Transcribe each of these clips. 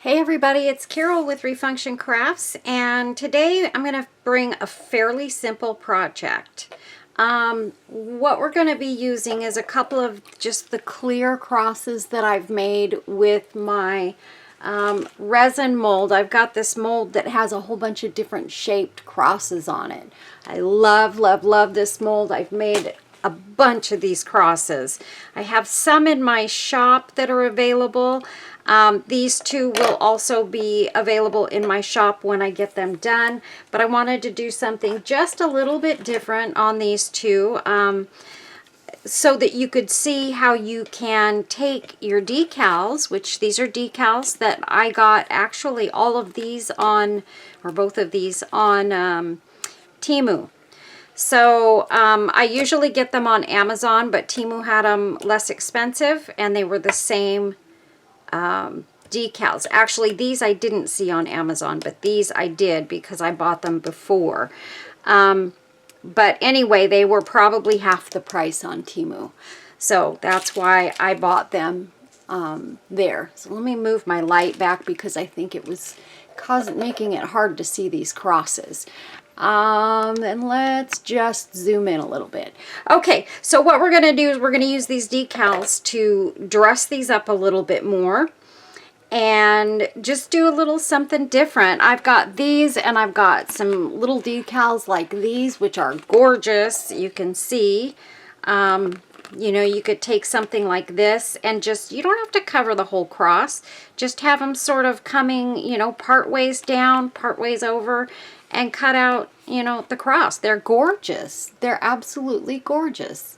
Hey everybody, it's Carol with Refunction Crafts, and today I'm going to bring a fairly simple project. What we're going to be using is a couple of just the clear crosses that I've made with my resin mold. I've got this mold that has a whole bunch of different shaped crosses on it. I love, love, love this mold. I've made a bunch of these crosses. I have some in my shop that are available. These two will also be available in my shop when I get them done, but I wanted to do something just a little bit different on these two so that you could see how you can take your decals, which these are decals that I got, actually all of these on, or both of these on Temu. So I usually get them on Amazon, but Temu had them less expensive and they were the same decals. Actually, these I didn't see on Amazon, but these I did because I bought them before. But anyway, they were probably half the price on Temu. So that's why I bought them there. So let me move my light back because I think it was making it hard to see these crosses. And let's just zoom in a little bit. Okay, so what we're going to do is we're going to use these decals to dress these up a little bit more and just do a little something different. I've got these and I've got some little decals like these, which are gorgeous. You can see, you know, you could take something like this and just, you don't have to cover the whole cross. Just have them sort of coming, you know, part ways down, part ways over, and cut out, you know, the cross. They're gorgeous. They're absolutely gorgeous.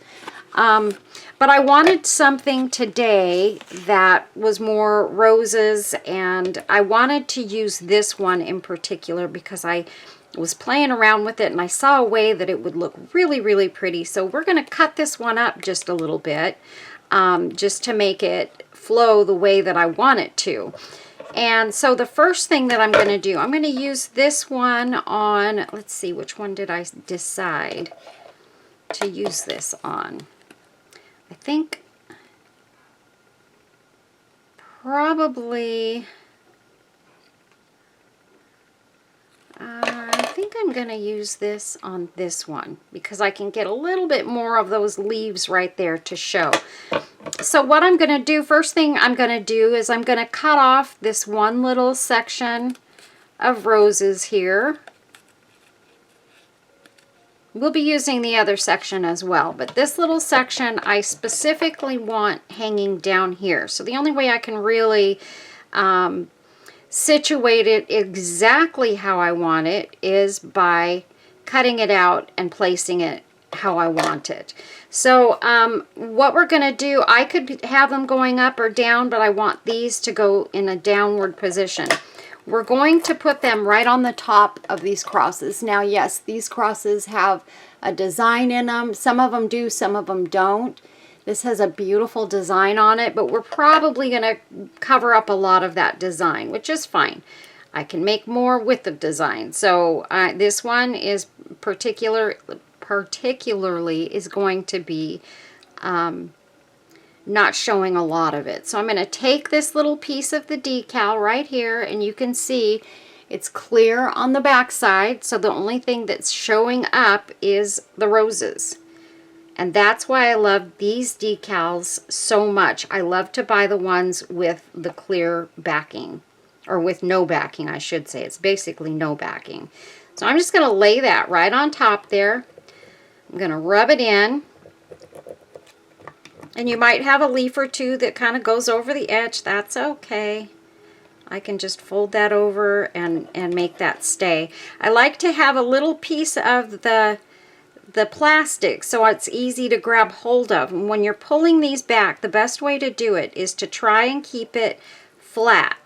But I wanted something today that was more roses, and I wanted to use this one in particular because I was playing around with it and I saw a way that it would look really, really pretty. So we're going to cut this one up just a little bit, just to make it flow the way that I want it to. And so the first thing that I'm going to do, I'm going to use this one on, let's see, which one did I decide to use this on? I think probably, I think I'm going to use this on this one because I can get a little bit more of those leaves right there to show. So what I'm going to do, first thing I'm going to do is I'm going to cut off this one little section of roses here. We'll be using the other section as well, but this little section I specifically want hanging down here. So the only way I can really situate it exactly how I want it is by cutting it out and placing it how I want it. So what we're going to do, I could have them going up or down, but I want these to go in a downward position. We're going to put them right on the top of these crosses. Now, yes, these crosses have a design in them. Some of them do, some of them don't. This has a beautiful design on it, but we're probably going to cover up a lot of that design, which is fine. I can make more with the design. So this one is particularly is going to be not showing a lot of it. So I'm going to take this little piece of the decal right here, and you can see it's clear on the back side, so the only thing that's showing up is the roses. And that's why I love these decals so much. I love to buy the ones with the clear backing, or with no backing, I should say. It's basically no backing. So I'm just going to lay that right on top there. I'm going to rub it in. And you might have a leaf or two that kind of goes over the edge. That's okay. I can just fold that over and make that stay. I like to have a little piece of the plastic so it's easy to grab hold of. And when you're pulling these back, the best way to do it is to try and keep it flat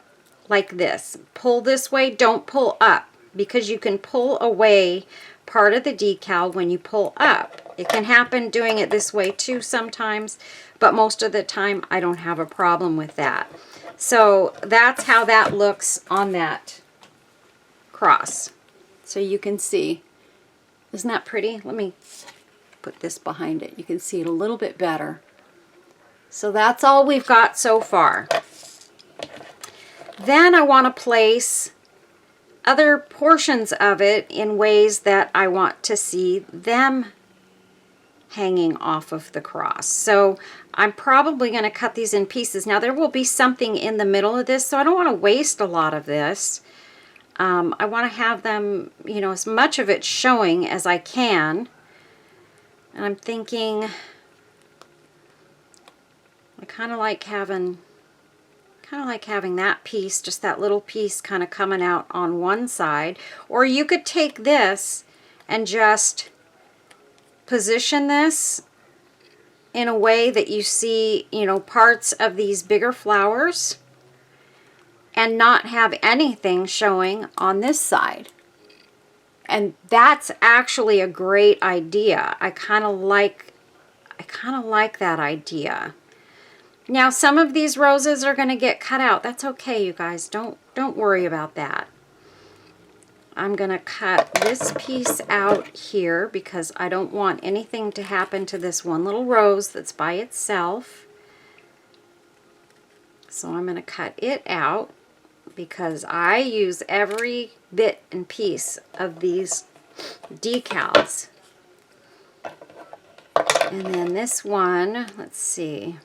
like this. Pull this way, don't pull up, because you can pull away part of the decal when you pull up. It can happen doing it this way too sometimes, but most of the time I don't have a problem with that. So that's how that looks on that cross. So you can see, isn't that pretty? Let me put this behind it. You can see it a little bit better. So that's all we've got so far. Then I want to place other portions of it in ways that I want to see them hanging off of the cross. So I'm probably going to cut these in pieces. Now there will be something in the middle of this, so I don't want to waste a lot of this. I want to have them, you know, as much of it showing as I can. And I'm thinking, I kind of like having that piece, just that little piece kind of coming out on one side. Or you could take this and just position this in a way that you see, you know, parts of these bigger flowers and not have anything showing on this side. And that's actually a great idea. I kind of like that idea. Now some of these roses are going to get cut out. That's okay, you guys. Don't worry about that. I'm going to cut this piece out here because I don't want anything to happen to this one little rose that's by itself. So I'm going to cut it out because I use every bit and piece of these decals. And then this one, let's see.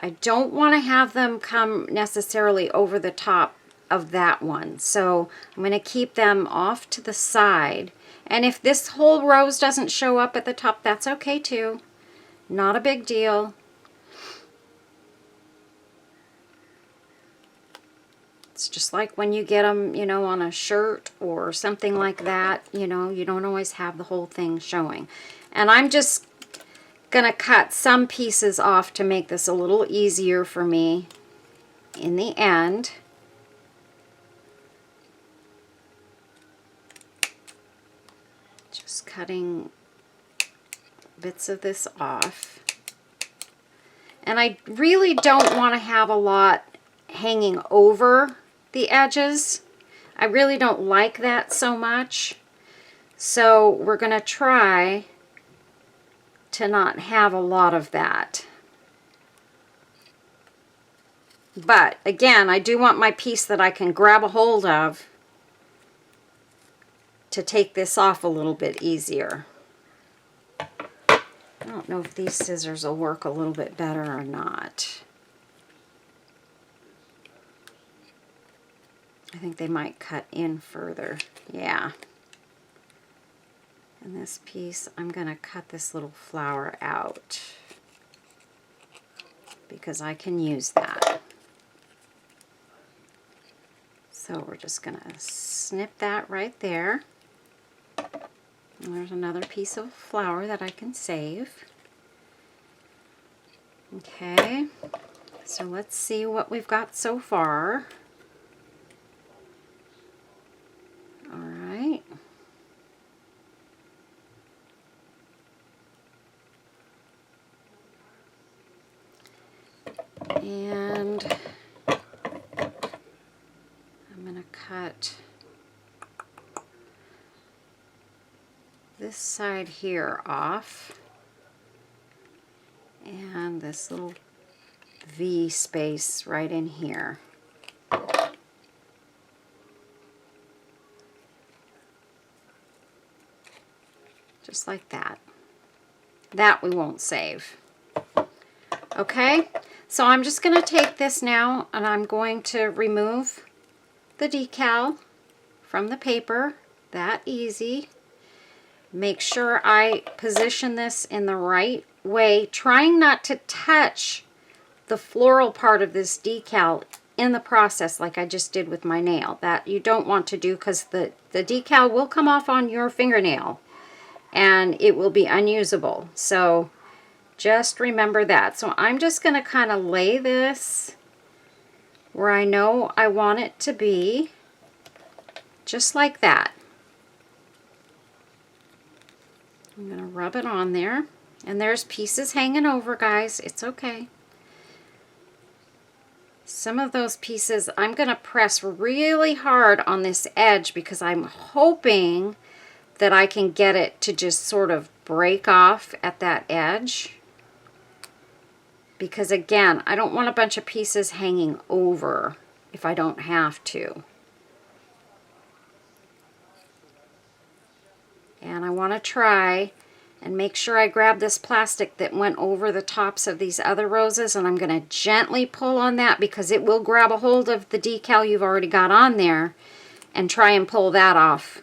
I don't want to have them come necessarily over the top of that one. So I'm going to keep them off to the side. And if this whole rose doesn't show up at the top, that's okay too. Not a big deal. It's just like when you get them, you know, on a shirt or something like that, you know, you don't always have the whole thing showing. And I'm just going to cut some pieces off to make this a little easier for me in the end. Just cutting bits of this off. And I really don't want to have a lot hanging over the edges. I really don't like that so much. So we're going to try to not have a lot of that. But again, I do want my piece that I can grab a hold of to take this off a little bit easier. I don't know if these scissors will work a little bit better or not. I think they might cut in further. Yeah. And this piece, I'm going to cut this little flower out because I can use that. So we're just going to snip that right there. And there's another piece of flower that I can save. Okay, so let's see what we've got so far. All right. And I'm going to cut this side here off and this little V space right in here. Just like that. That we won't save. Okay, so I'm just going to take this now and I'm going to remove the decal from the paper. That easy. Make sure I position this in the right way, trying not to touch the floral part of this decal in the process like I just did with my nail. That you don't want to do because the decal will come off on your fingernail and it will be unusable. So just remember that. So I'm just going to kind of lay this where I know I want it to be, just like that. I'm going to rub it on there. And there's pieces hanging over, guys. It's okay. Some of those pieces, I'm going to press really hard on this edge because I'm hoping that I can get it to just sort of break off at that edge. because again, I don't want a bunch of pieces hanging over if I don't have to. And I want to try and make sure I grab this plastic that went over the tops of these other roses, and I'm going to gently pull on that because it will grab a hold of the decal you've already got on there, and try and pull that off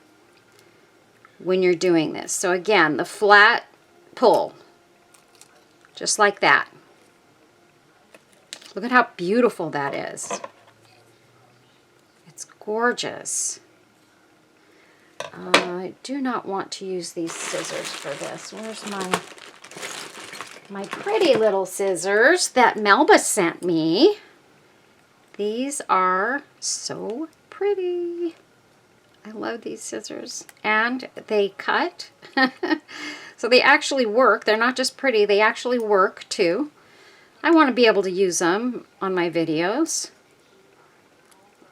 when you're doing this. So again, the flat pull, just like that. Look at how beautiful that is. It's gorgeous. I do not want to use these scissors for this. Where's my pretty little scissors that Melba sent me? These are so pretty. I love these scissors. And they cut. So they actually work. They're not just pretty, they actually work too. I want to be able to use them on my videos.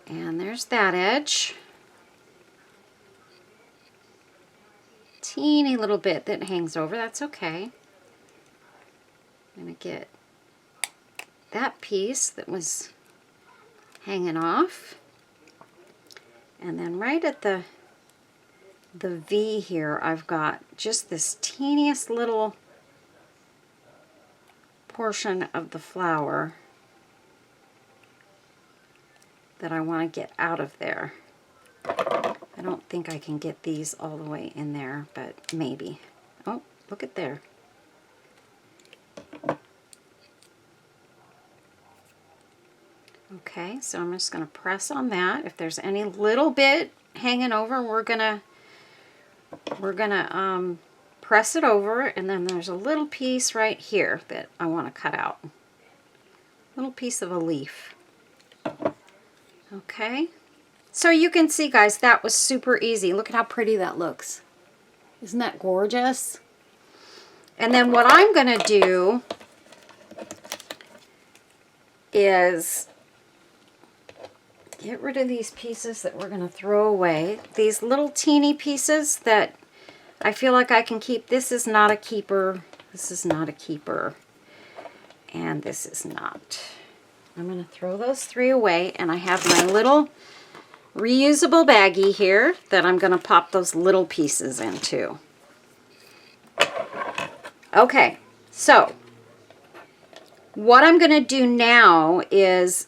And there's that edge. Teeny little bit that hangs over, that's okay. I'm going to get that piece that was hanging off. And then right at the V here, I've got just this teeniest little portion of the flower that I want to get out of there. I don't think I can get these all the way in there, but maybe. Oh, look at there. Okay, so I'm just going to press on that. If there's any little bit hanging over, we're gonna press it over, and then there's a little piece right here that I want to cut out. Little piece of a leaf. Okay. So you can see, guys, that was super easy. Look at how pretty that looks. Isn't that gorgeous? And then what I'm going to do is get rid of these pieces that we're going to throw away. These little teeny pieces that I feel like I can keep. This is not a keeper. This is not a keeper. And this is not. I'm going to throw those three away, and I have my little reusable baggie here that I'm going to pop those little pieces into. Okay, so what I'm going to do now is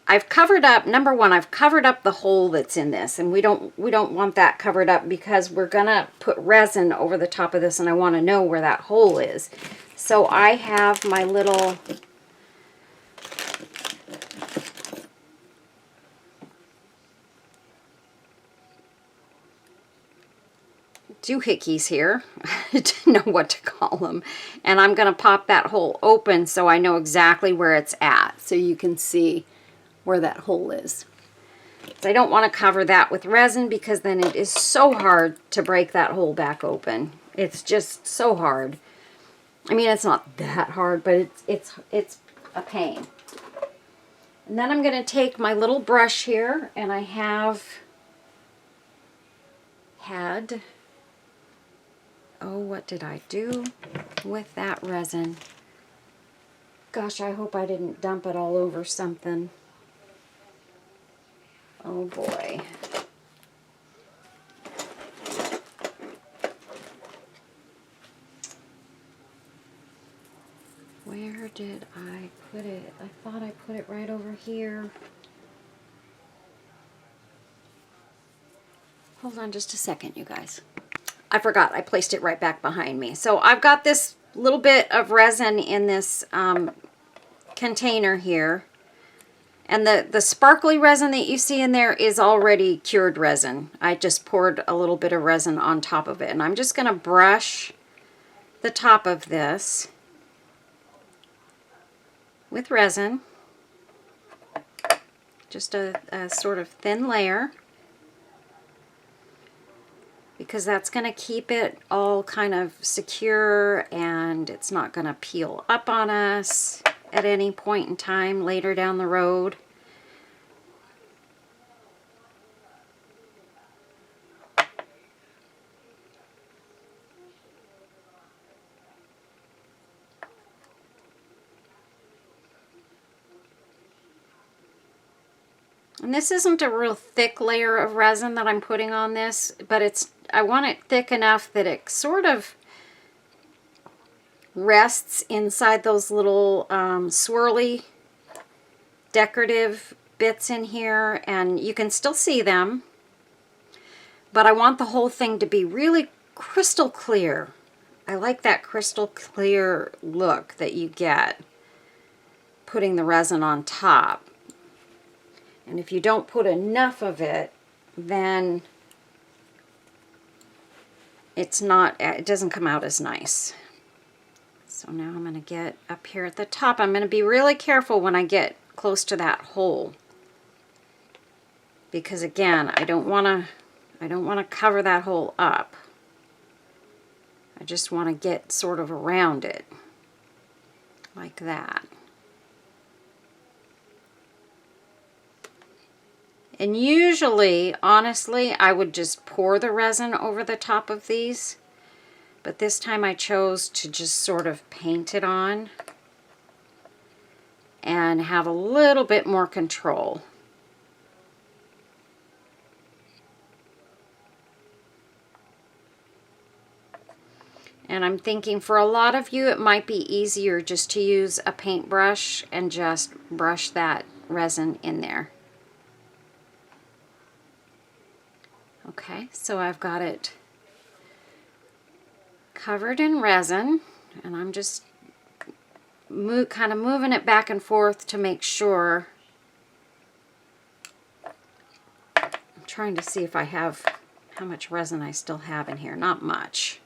I've covered up, number one, I've covered up the hole that's in this, and we don't want that covered up because we're going to put resin over the top of this, and I want to know where that hole is. So I have my little doohickeys here. I didn't know what to call them. And I'm going to pop that hole open so I know exactly where it's at, so you can see where that hole is. So I don't want to cover that with resin because then it is so hard to break that hole back open. It's just so hard. I mean, it's not that hard, but it's a pain. And then I'm going to take my little brush here, and I had, oh, what did I do with that resin? Gosh, I hope I didn't dump it all over something. Oh boy. Where did I put it? I thought I put it right over here. Hold on just a second, you guys. I forgot, I placed it right back behind me. So I've got this little bit of resin in this container here. And the sparkly resin that you see in there is already cured resin. I just poured a little bit of resin on top of it. And I'm just going to brush the top of this with resin. Just a sort of thin layer, because that's going to keep it all kind of secure and it's not going to peel up on us at any point in time later down the road. And this isn't a real thick layer of resin that I'm putting on this, but I want it thick enough that it sort of rests inside those little swirly decorative bits in here, and you can still see them, but I want the whole thing to be really crystal clear. I like that crystal clear look that you get putting the resin on top. And if you don't put enough of it, then it doesn't come out as nice. So now I'm going to get up here at the top. I'm going to be really careful when I get close to that hole, because again, I don't want to cover that hole up. I just want to get sort of around it like that. And usually, honestly, I would just pour the resin over the top of these, but this time I chose to just sort of paint it on and have a little bit more control. And I'm thinking for a lot of you, it might be easier just to use a paintbrush and just brush that resin in there. Okay, so I've got it covered in resin, and I'm just kind of moving it back and forth to make sure. I'm trying to see if I have how much resin I still have in here. Not much,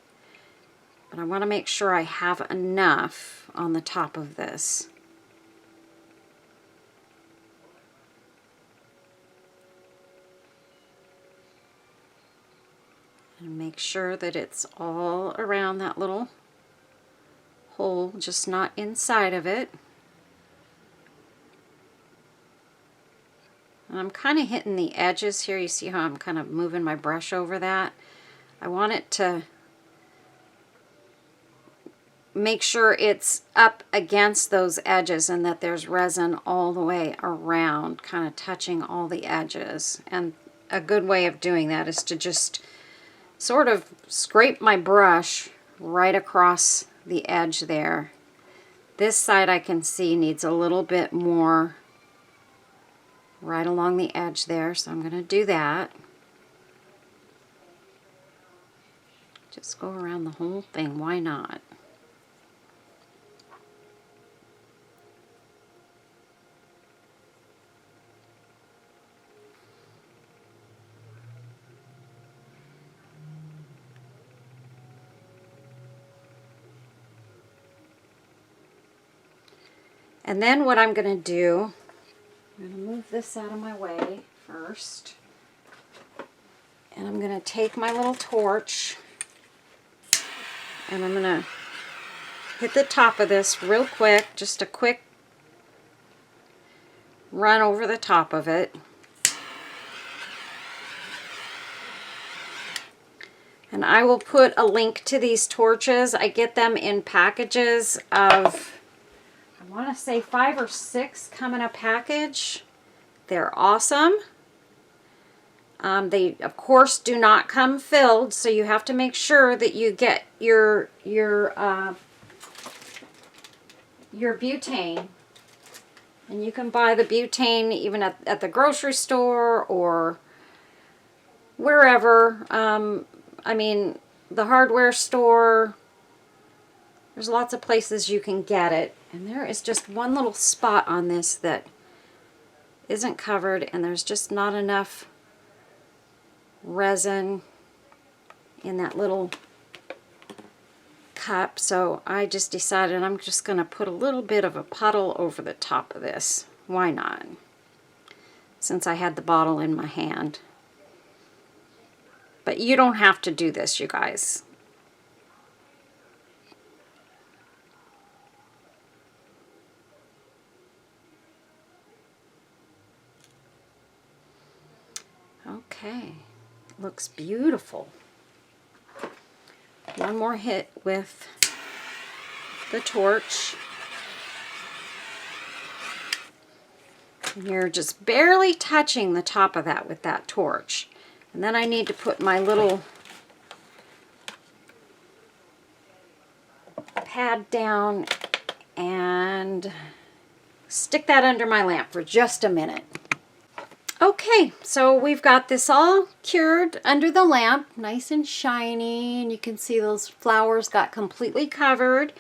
but I want to make sure I have enough on the top of this. And make sure that it's all around that little hole, just not inside of it. And I'm kind of hitting the edges here. You see how I'm kind of moving my brush over that? I want it to make sure it's up against those edges and that there's resin all the way around, kind of touching all the edges. And a good way of doing that is to just sort of scrape my brush right across the edge there. This side I can see needs a little bit more right along the edge there, so I'm going to do that. Just go around the whole thing, why not? And then what I'm going to do, I'm going to move this out of my way first. And I'm going to take my little torch and I'm going to hit the top of this real quick, just a quick run over the top of it. And I will put a link to these torches. I get them in packages of, I want to say 5 or 6 come in a package. They're awesome. They, of course, do not come filled, so you have to make sure that you get your butane. And you can buy the butane even at the grocery store or wherever. I mean, the hardware store. There's lots of places you can get it. And there is just one little spot on this that isn't covered, and there's just not enough resin in that little cup. So I just decided I'm just going to put a little bit of a puddle over the top of this. Why not? Since I had the bottle in my hand. But you don't have to do this, you guys. Okay, looks beautiful. One more hit with the torch. And you're just barely touching the top of that with that torch. And then I need to put my little pad down and stick that under my lamp for just a minute. Okay, so we've got this all cured under the lamp, nice and shiny, and you can see those flowers got completely covered.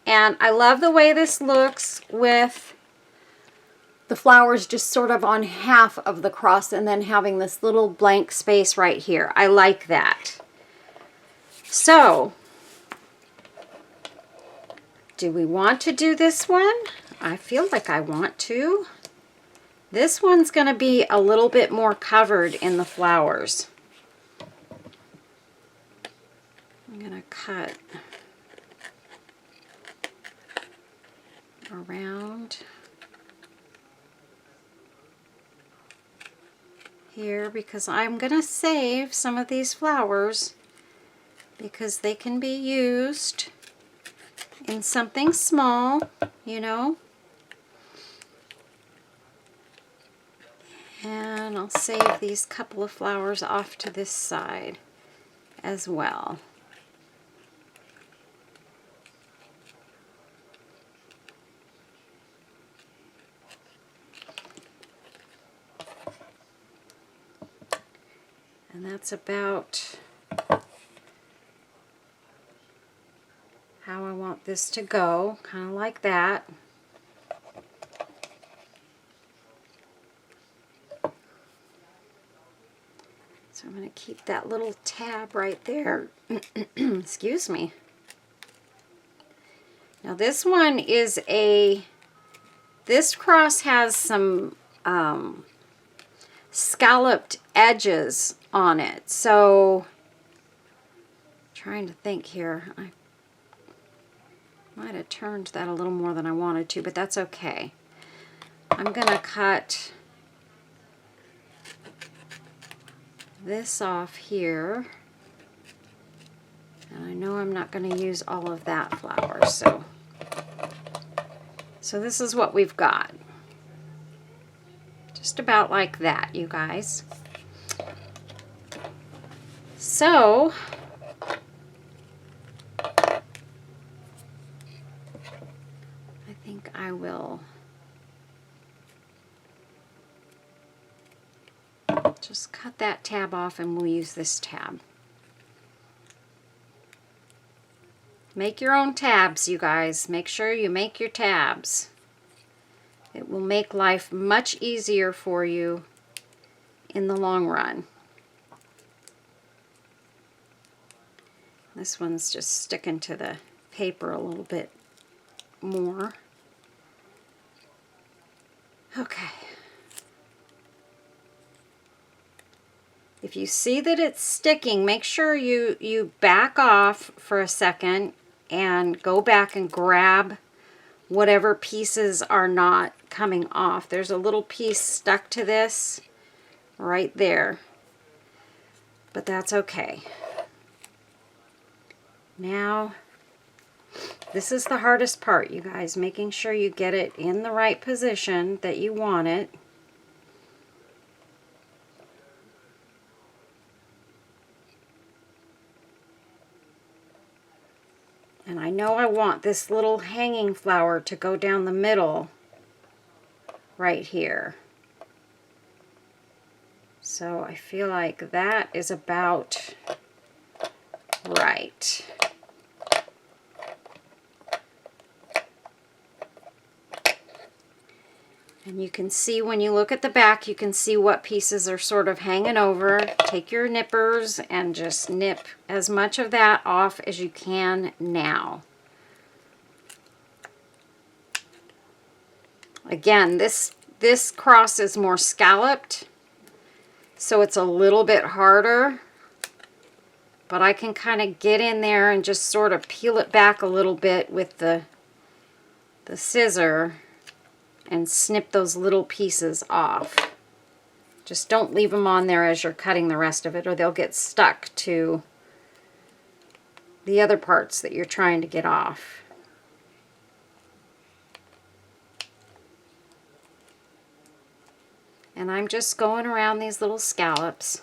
And I love the way this looks with the flowers just sort of on half of the cross and then having this little blank space right here. I like that. So, do we want to do this one? I feel like I want to. This one's going to be a little bit more covered in the flowers. I'm going to cut around here because I'm going to save some of these flowers because they can be used in something small, you know. And I'll save these couple of flowers off to this side as well. And that's about how I want this to go, kind of like that. So I'm going to keep that little tab right there. Excuse me. Now this one is this cross has some scalloped edges on it. So, trying to think here. I might have turned that a little more than I wanted to, but that's okay. I'm going to cut this off here, and I know I'm not going to use all of that flower, so this is what we've got. Just about like that, you guys. So I think I will just cut that tab off and we'll use this tab. Make your own tabs, you guys. Make sure you make your tabs. It will make life much easier for you in the long run. This one's just sticking to the paper a little bit more. Okay. If you see that it's sticking, make sure you back off for a second and go back and grab whatever pieces are not coming off. There's a little piece stuck to this right there, but that's okay. Now, this is the hardest part, you guys, making sure you get it in the right position that you want it. And I know I want this little hanging flower to go down the middle right here. So I feel like that is about right. And you can see when you look at the back, you can see what pieces are sort of hanging over. Take your nippers and just nip as much of that off as you can now. Again, this cross is more scalloped, so it's a little bit harder. But I can kind of get in there and just sort of peel it back a little bit with the scissor and snip those little pieces off. Just don't leave them on there as you're cutting the rest of it, or they'll get stuck to the other parts that you're trying to get off. And I'm just going around these little scallops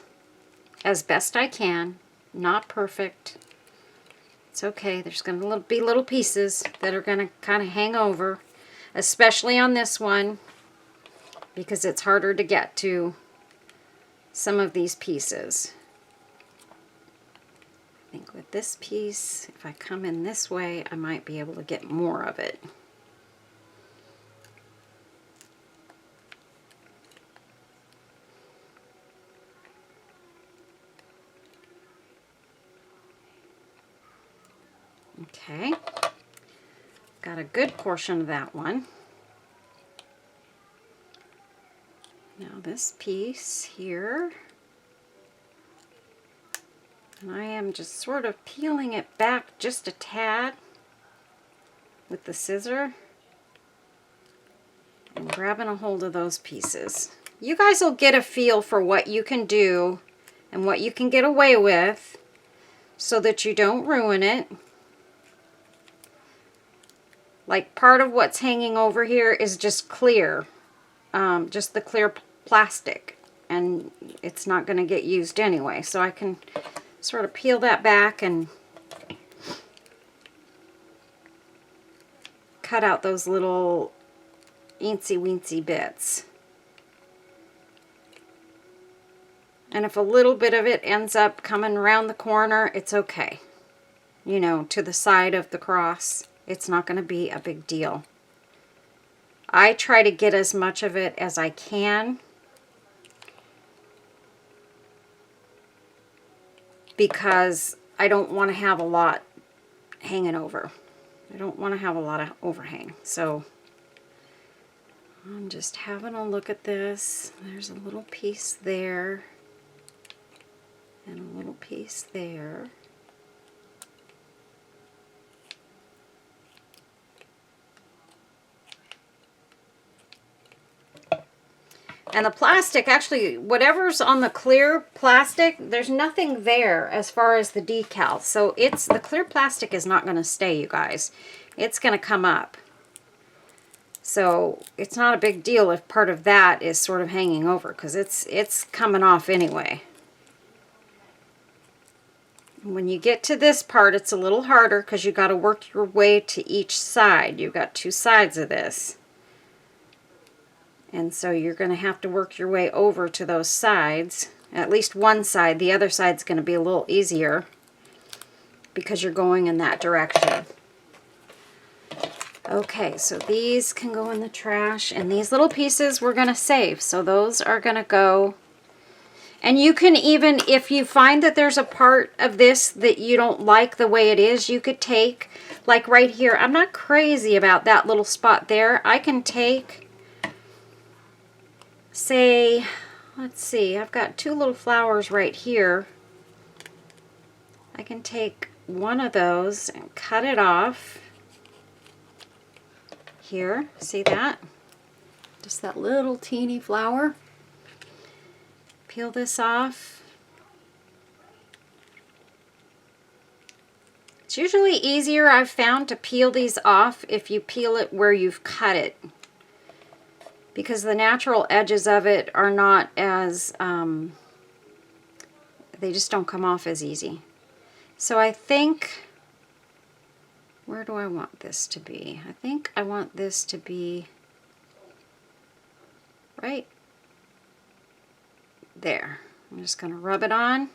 as best I can. Not perfect. It's okay. There's going to be little pieces that are going to kind of hang over, especially on this one, because it's harder to get to some of these pieces. I think with this piece, if I come in this way, I might be able to get more of it. Okay, got a good portion of that one. Now this piece here, and I am just sort of peeling it back just a tad with the scissor and grabbing a hold of those pieces. You guys will get a feel for what you can do and what you can get away with so that you don't ruin it. Like part of what's hanging over here is just clear, just the clear plastic, and it's not going to get used anyway. So I can sort of peel that back and cut out those little eensy-weensy bits. And if a little bit of it ends up coming around the corner, it's okay. You know, to the side of the cross. It's not going to be a big deal. I try to get as much of it as I can because I don't want to have a lot hanging over. I don't want to have a lot of overhang. So I'm just having a look at this. There's a little piece there and a little piece there. And the plastic, actually, whatever's on the clear plastic, there's nothing there as far as the decal. So the clear plastic is not going to stay, you guys. It's going to come up. So it's not a big deal if part of that is sort of hanging over, because it's coming off anyway. When you get to this part, it's a little harder because you got to work your way to each side. You've got two sides of this. And so you're going to have to work your way over to those sides. At least one side. The other side's going to be a little easier because you're going in that direction. Okay, so these can go in the trash. And these little pieces we're going to save. So those are going to go. And you can even, if you find that there's a part of this that you don't like the way it is, you could take, like right here. I'm not crazy about that little spot there. I can take... say, let's see, I've got two little flowers right here. I can take one of those and cut it off. Here, see that? Just that little teeny flower. Peel this off. It's usually easier, I've found, to peel these off if you peel it where you've cut it, because the natural edges of it are not as, they just don't come off as easy. So I think, where do I want this to be? I think I want this to be right there. I'm just going to rub it on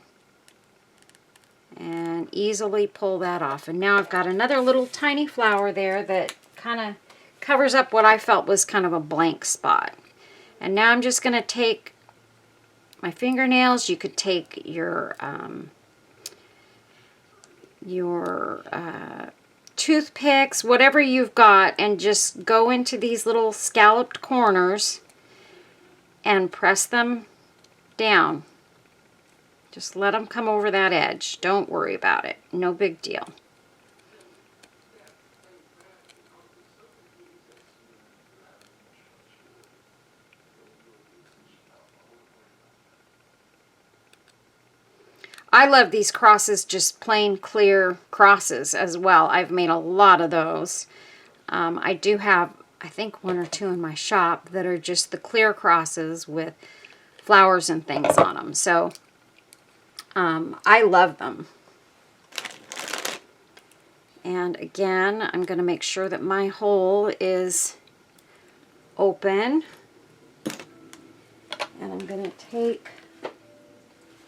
and easily pull that off. And now I've got another little tiny flower there that kind of covers up what I felt was kind of a blank spot. And now I'm just going to take my fingernails. You could take your toothpicks, whatever you've got, and just go into these little scalloped corners and press them down. Just let them come over that edge. Don't worry about it. No big deal. I love these crosses, just plain clear crosses as well. I've made a lot of those. I do have I think 1 or 2 in my shop that are just the clear crosses with flowers and things on them. So I love them. And again, I'm going to make sure that my hole is open. And I'm going to take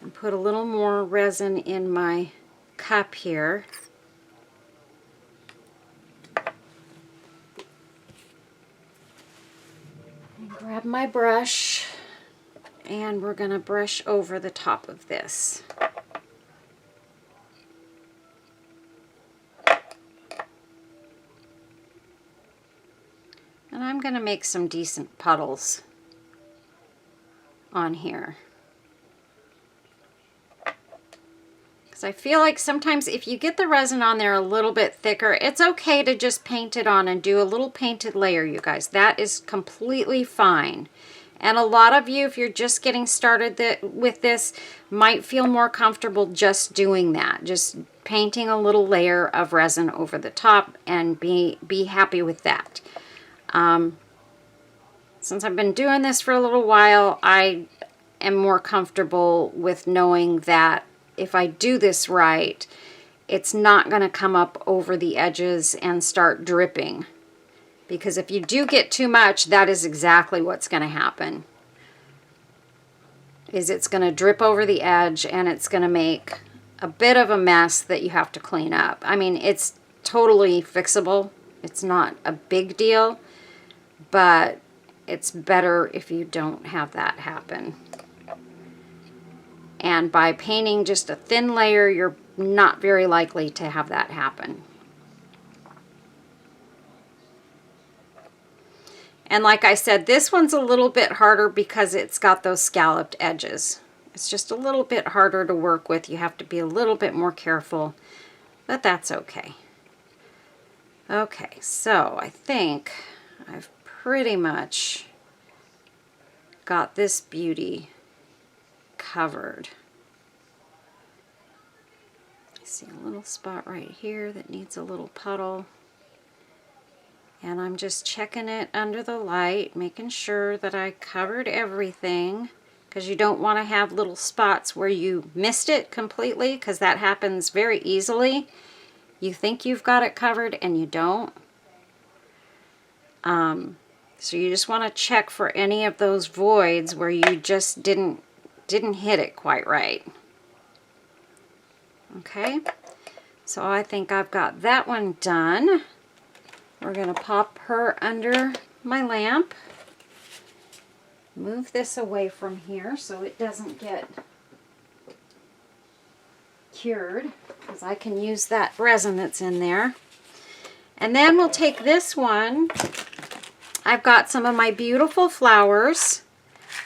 and put a little more resin in my cup here. And grab my brush, and we're going to brush over the top of this. And I'm going to make some decent puddles on here. Because I feel like sometimes if you get the resin on there a little bit thicker, it's okay to just paint it on and do a little painted layer, you guys. That is completely fine. And a lot of you, if you're just getting started with this, might feel more comfortable just doing that. Just painting a little layer of resin over the top and be happy with that. Since I've been doing this for a little while, I am more comfortable with knowing that if I do this right, it's not going to come up over the edges and start dripping. Because if you do get too much, that is exactly what's going to happen. Is it's going to drip over the edge and it's going to make a bit of a mess that you have to clean up. I mean, it's totally fixable. It's not a big deal, but it's better if you don't have that happen. And by painting just a thin layer, you're not very likely to have that happen. And like I said, this one's a little bit harder because it's got those scalloped edges. It's just a little bit harder to work with. You have to be a little bit more careful, but that's okay. Okay, so I think I've pretty much got this beauty covered. I see a little spot right here that needs a little puddle. And I'm just checking it under the light, making sure that I covered everything, because you don't want to have little spots where you missed it completely, because that happens very easily. You think you've got it covered and you don't. So you just want to check for any of those voids where you just didn't hit it quite right. Okay, so I think I've got that one done. We're going to pop her under my lamp. Move this away from here so it doesn't get cured, because I can use that resin that's in there. And then we'll take this one. I've got some of my beautiful flowers,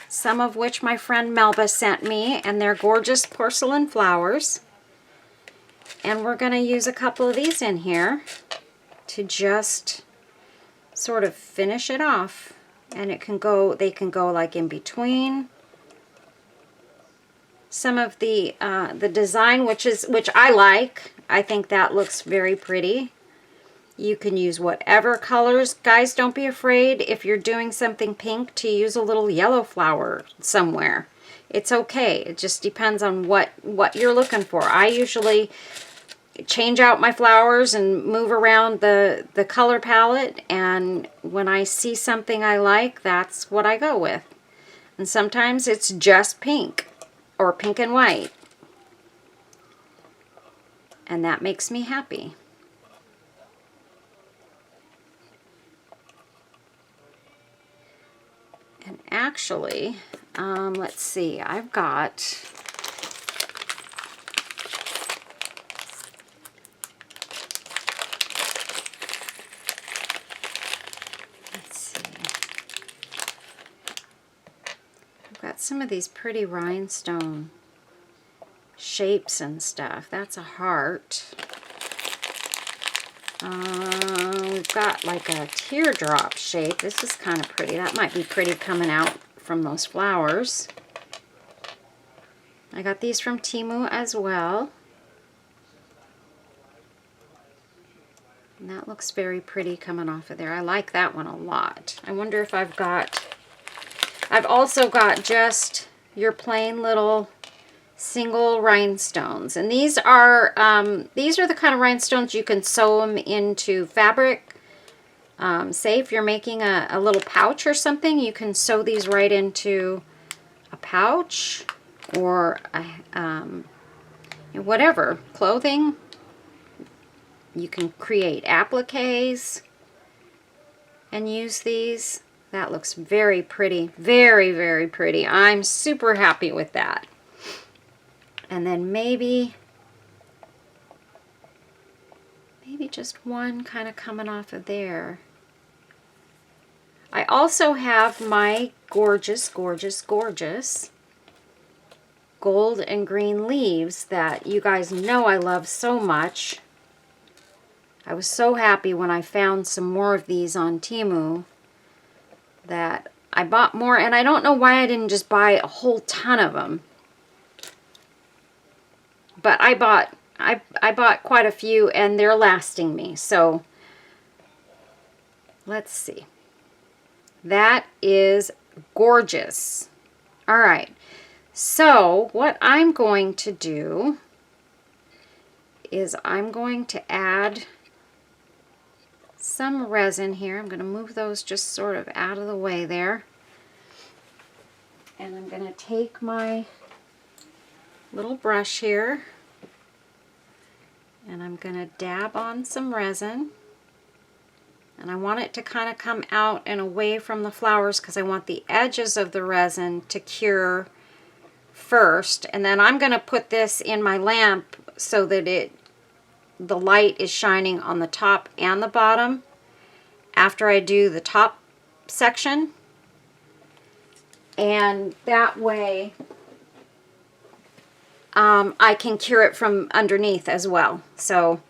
some of which my friend Melba sent me, and they're gorgeous porcelain flowers. And we're going to use a couple of these in here to just sort of finish it off. And it can go, they can go like in between some of the design, which I like. I think that looks very pretty. You can use whatever colors. Guys, don't be afraid if you're doing something pink to use a little yellow flower somewhere. It's okay. It just depends on what you're looking for. I usually change out my flowers and move around the color palette, and when I see something I like, that's what I go with. And sometimes it's just pink or pink and white, and that makes me happy. And actually, let's see, I've got some of these pretty rhinestone shapes and stuff. That's a heart. We've got like a teardrop shape. This is kind of pretty. That might be pretty coming out from those flowers. I got these from Temu as well. And that looks very pretty coming off of there. I like that one a lot. I wonder if I've also got just your plain little single rhinestones. And these are the kind of rhinestones you can sew them into fabric. Say if you're making a little pouch or something, you can sew these right into a pouch or whatever, clothing. You can create appliques and use these. That looks very pretty, very, very pretty. I'm super happy with that. And then maybe just one kind of coming off of there. I also have my gorgeous, gorgeous, gorgeous gold and green leaves that you guys know I love so much. I was so happy when I found some more of these on Temu that I bought more, and I don't know why I didn't just buy a whole ton of them. But I bought quite a few, and they're lasting me. So let's see. That is gorgeous. All right. So what I'm going to do is I'm going to add some resin here. I'm going to move those just sort of out of the way there. And I'm going to take my little brush here and I'm going to dab on some resin. And I want it to kind of come out and away from the flowers because I want the edges of the resin to cure first. And then I'm going to put this in my lamp so that the light is shining on the top and the bottom after I do the top section. And that way I can cure it from underneath as well. So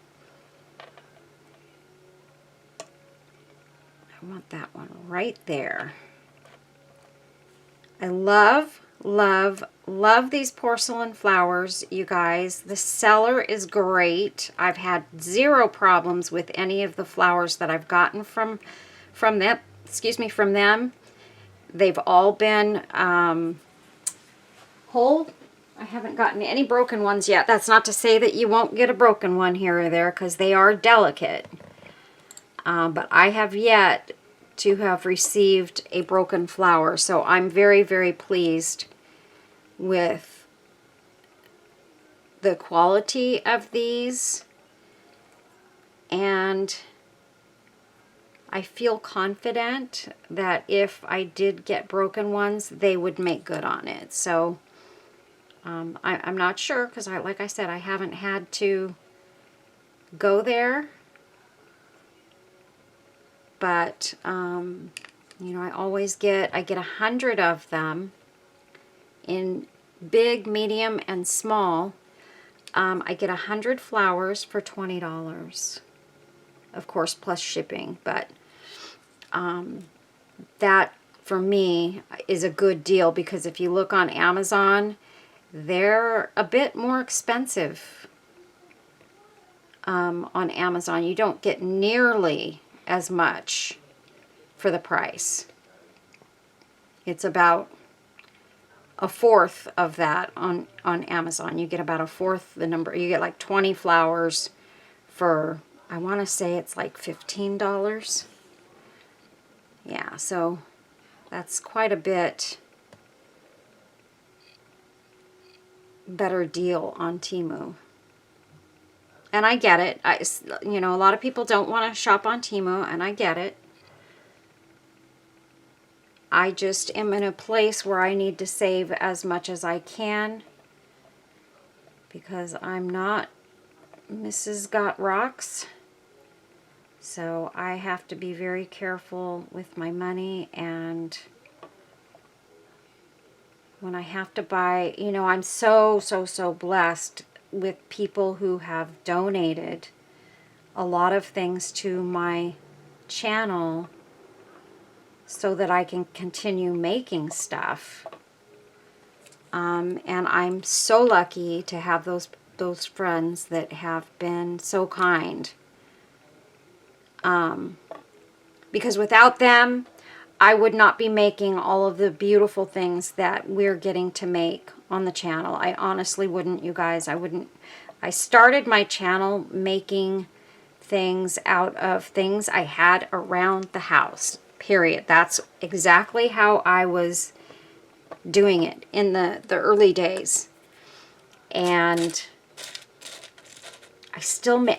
I want that one right there. I love, love, love these porcelain flowers, you guys. The seller is great. I've had zero problems with any of the flowers that I've gotten from them. Excuse me, from them. They've all been whole. I haven't gotten any broken ones yet. That's not to say that you won't get a broken one here or there because they are delicate. But I have yet to have received a broken flower. So I'm very, very pleased with the quality of these. And I feel confident that if I did get broken ones, they would make good on it. So I'm not sure because, like I said, I haven't had to go there. But, you know, I get 100 of them in big, medium, and small. I get 100 flowers for $20. Of course, plus shipping. But that, for me, is a good deal because if you look on Amazon, they're a bit more expensive on Amazon. You don't get nearly as much for the price. It's about a fourth of that on Amazon. You get about a fourth the number. You get like 20 flowers for, I want to say it's like $15. Yeah, so that's quite a bit better deal on Temu. And I get it. You know, a lot of people don't want to shop on Temu, and I get it. I just am in a place where I need to save as much as I can because I'm not Mrs. Got Rocks. So I have to be very careful with my money, and when I have to buy, you know, I'm so blessed with people who have donated a lot of things to my channel so that I can continue making stuff. And I'm so lucky to have those friends that have been so kind Because without them, I would not be making all of the beautiful things that we're getting to make on the channel. I honestly wouldn't, you guys. I wouldn't. I started my channel making things out of things I had around the house, period. That's exactly how I was doing it in the early days. And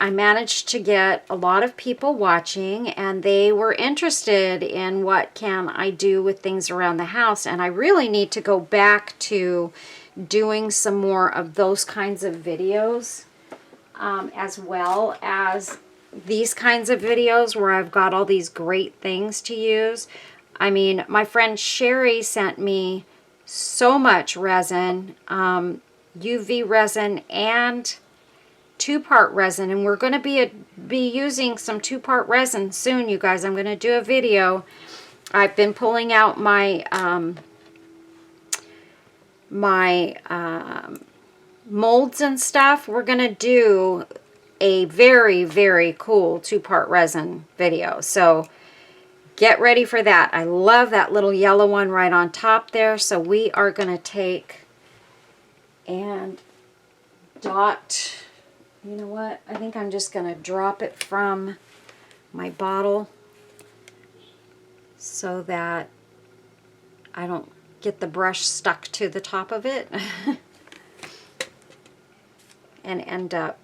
I managed to get a lot of people watching, and they were interested in what can I do with things around the house. And I really need to go back to doing some more of those kinds of videos, as well as these kinds of videos where I've got all these great things to use. I mean, my friend Sherry sent me so much resin, UV resin and two-part resin, and we're going to be using some two-part resin soon, you guys. I'm going to do a video. I've been pulling out my molds and stuff. We're going to do a very, very cool two-part resin video, so get ready for that. I love that little yellow one right on top there. So we are going to take and dot. You know what? I think I'm just going to drop it from my bottle so that I don't get the brush stuck to the top of it and end up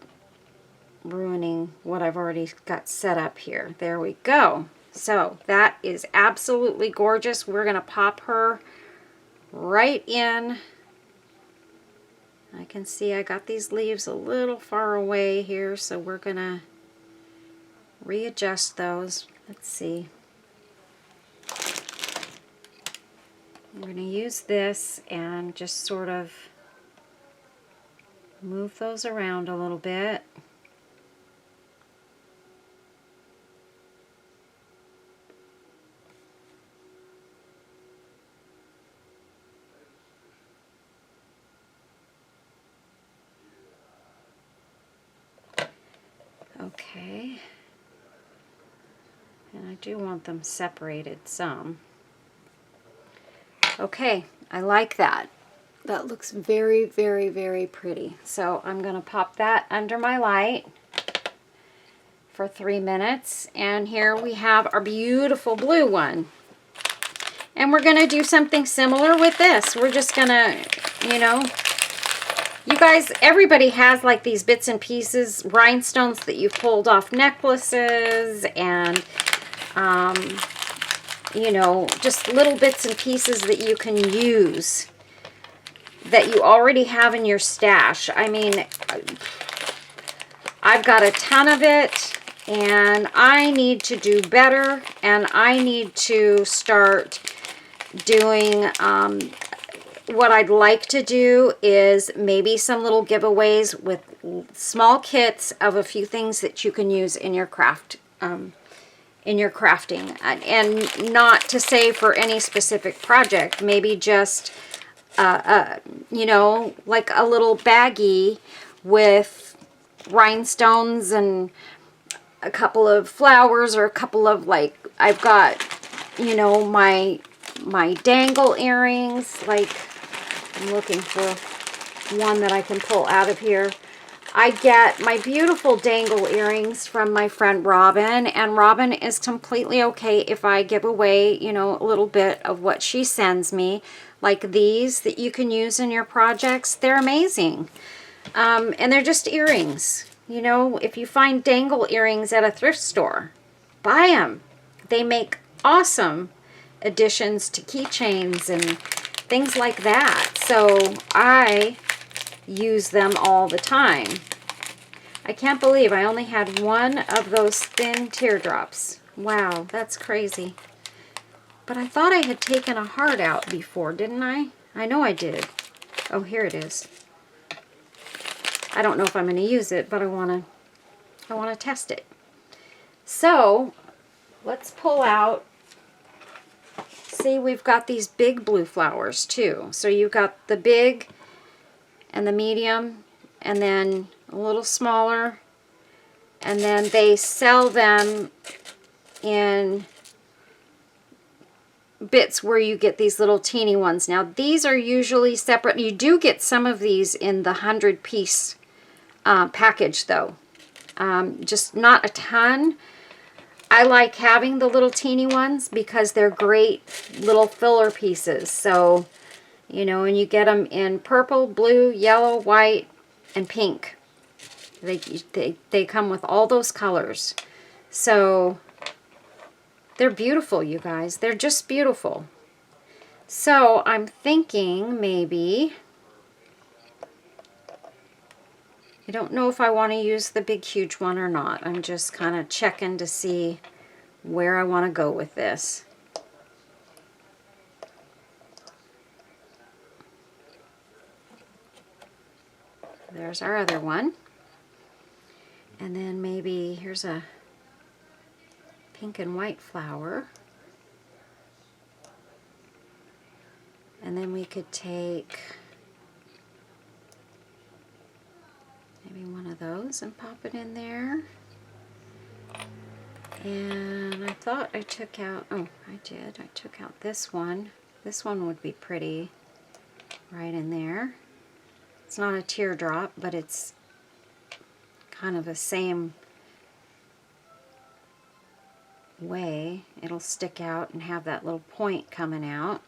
ruining what I've already got set up here. There we go. So that is absolutely gorgeous. We're going to pop her right in. I can see I got these leaves a little far away here, so we're going to readjust those. Let's see. I'm going to use this and just sort of move those around a little bit. Okay, and I do want them separated some. Okay, I like that. That looks very, very, very pretty. So I'm going to pop that under my light for 3 minutes. And here we have our beautiful blue one. And we're going to do something similar with this. We're just going to, you know, you guys, everybody has like these bits and pieces, rhinestones that you've pulled off necklaces, and, you know, just little bits and pieces that you can use that you already have in your stash. I mean, I've got a ton of it, and I need to do better, and I need to start doing, what I'd like to do is maybe some little giveaways with small kits of a few things that you can use in your craft, in your crafting. And not to say for any specific project, maybe just, you know, like a little baggie with rhinestones and a couple of flowers, or a couple of, like, I've got, you know, my dangle earrings. Like, I'm looking for one that I can pull out of here. I get my beautiful dangle earrings from my friend Robin, and Robin is completely okay if I give away, you know, a little bit of what she sends me, like these that you can use in your projects. They're amazing. And they're just earrings. You know, if you find dangle earrings at a thrift store, buy them. They make awesome additions to keychains and things like that. So I use them all the time. I can't believe I only had one of those thin teardrops. Wow, that's crazy. But I thought I had taken a heart out before, didn't I? I know I did. Oh, here it is. I don't know if I'm going to use it, but I want to test it. So let's pull out. See, we've got these big blue flowers too. So you've got the big and the medium, and then a little smaller, and then they sell them in bits where you get these little teeny ones. Now these are usually separate. You do get some of these in the 100-piece package though. Just not a ton. I like having the little teeny ones because they're great little filler pieces. So, you know, and you get them in purple, blue, yellow, white, and pink. They come with all those colors. So they're beautiful, you guys. They're just beautiful. So I'm thinking maybe, I don't know if I want to use the big huge one or not. I'm just kind of checking to see where I want to go with this. There's our other one. And then maybe here's a pink and white flower. And then we could take maybe one of those and pop it in there. And I thought I took out, oh, I did. I took out this one. This one would be pretty right in there. It's not a teardrop, but it's kind of the same way. It'll stick out and have that little point coming out.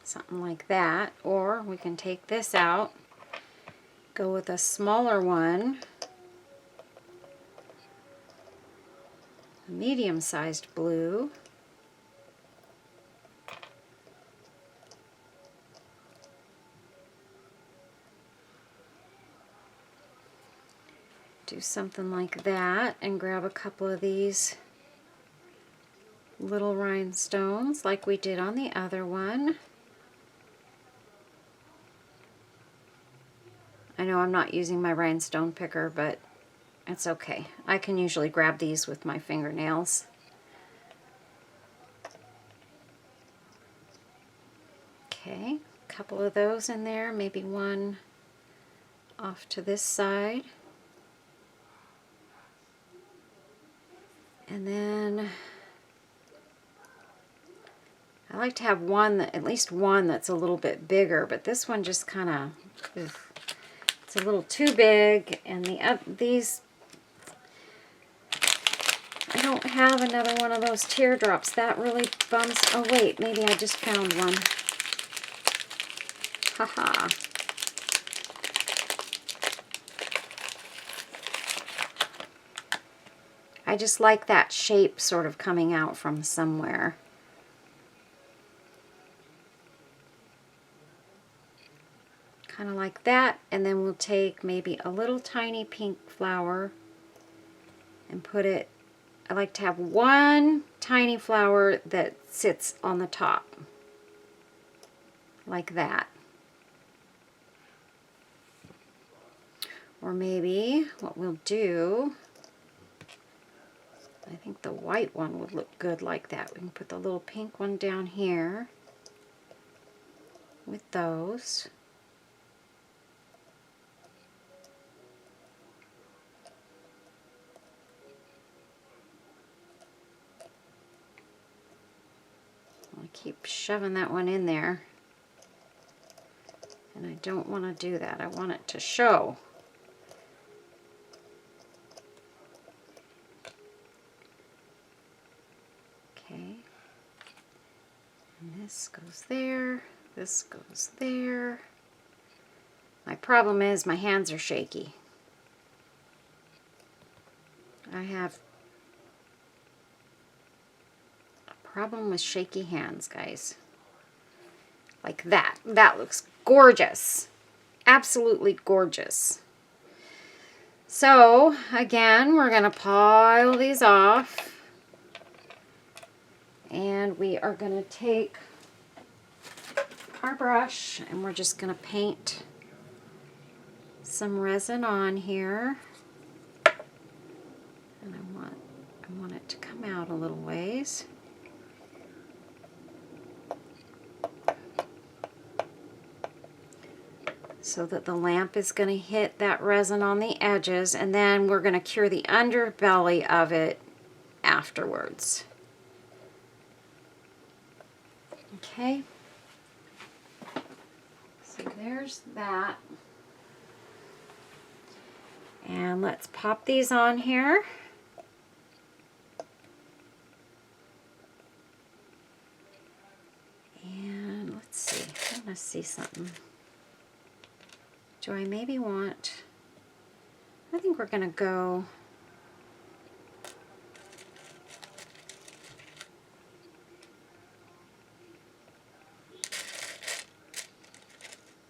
Something like that. Or we can take this out, go with a smaller one, a medium-sized blue. Do something like that and grab a couple of these little rhinestones like we did on the other one. I know I'm not using my rhinestone picker, but it's okay. I can usually grab these with my fingernails. Okay, a couple of those in there, maybe one off to this side. And then I like to have one, that, at least one that's a little bit bigger, but this one just kind of, it's a little too big, and these, I don't have another one of those teardrops. That really bums, oh wait, maybe I just found one. Haha. I just like that shape sort of coming out from somewhere. Kind of like that, and then we'll take maybe a little tiny pink flower and put it, I like to have one tiny flower that sits on the top, like that. Or maybe what we'll do, I think the white one would look good like that. We can put the little pink one down here with those. I keep shoving that one in there, and I don't want to do that. I want it to show. Okay, and this goes there, this goes there. My problem is my hands are shaky. I have a problem with shaky hands, guys. Like that. That looks gorgeous. Absolutely gorgeous. So, again, we're going to pile these off. And we are going to take our brush and we're just going to paint some resin on here. And I want it to come out a little ways. so that the lamp is going to hit that resin on the edges, and then we're going to cure the underbelly of it afterwards. Okay, so there's that. And let's pop these on here. And let's see, I want to see something. Do I maybe want, I think we're going to go,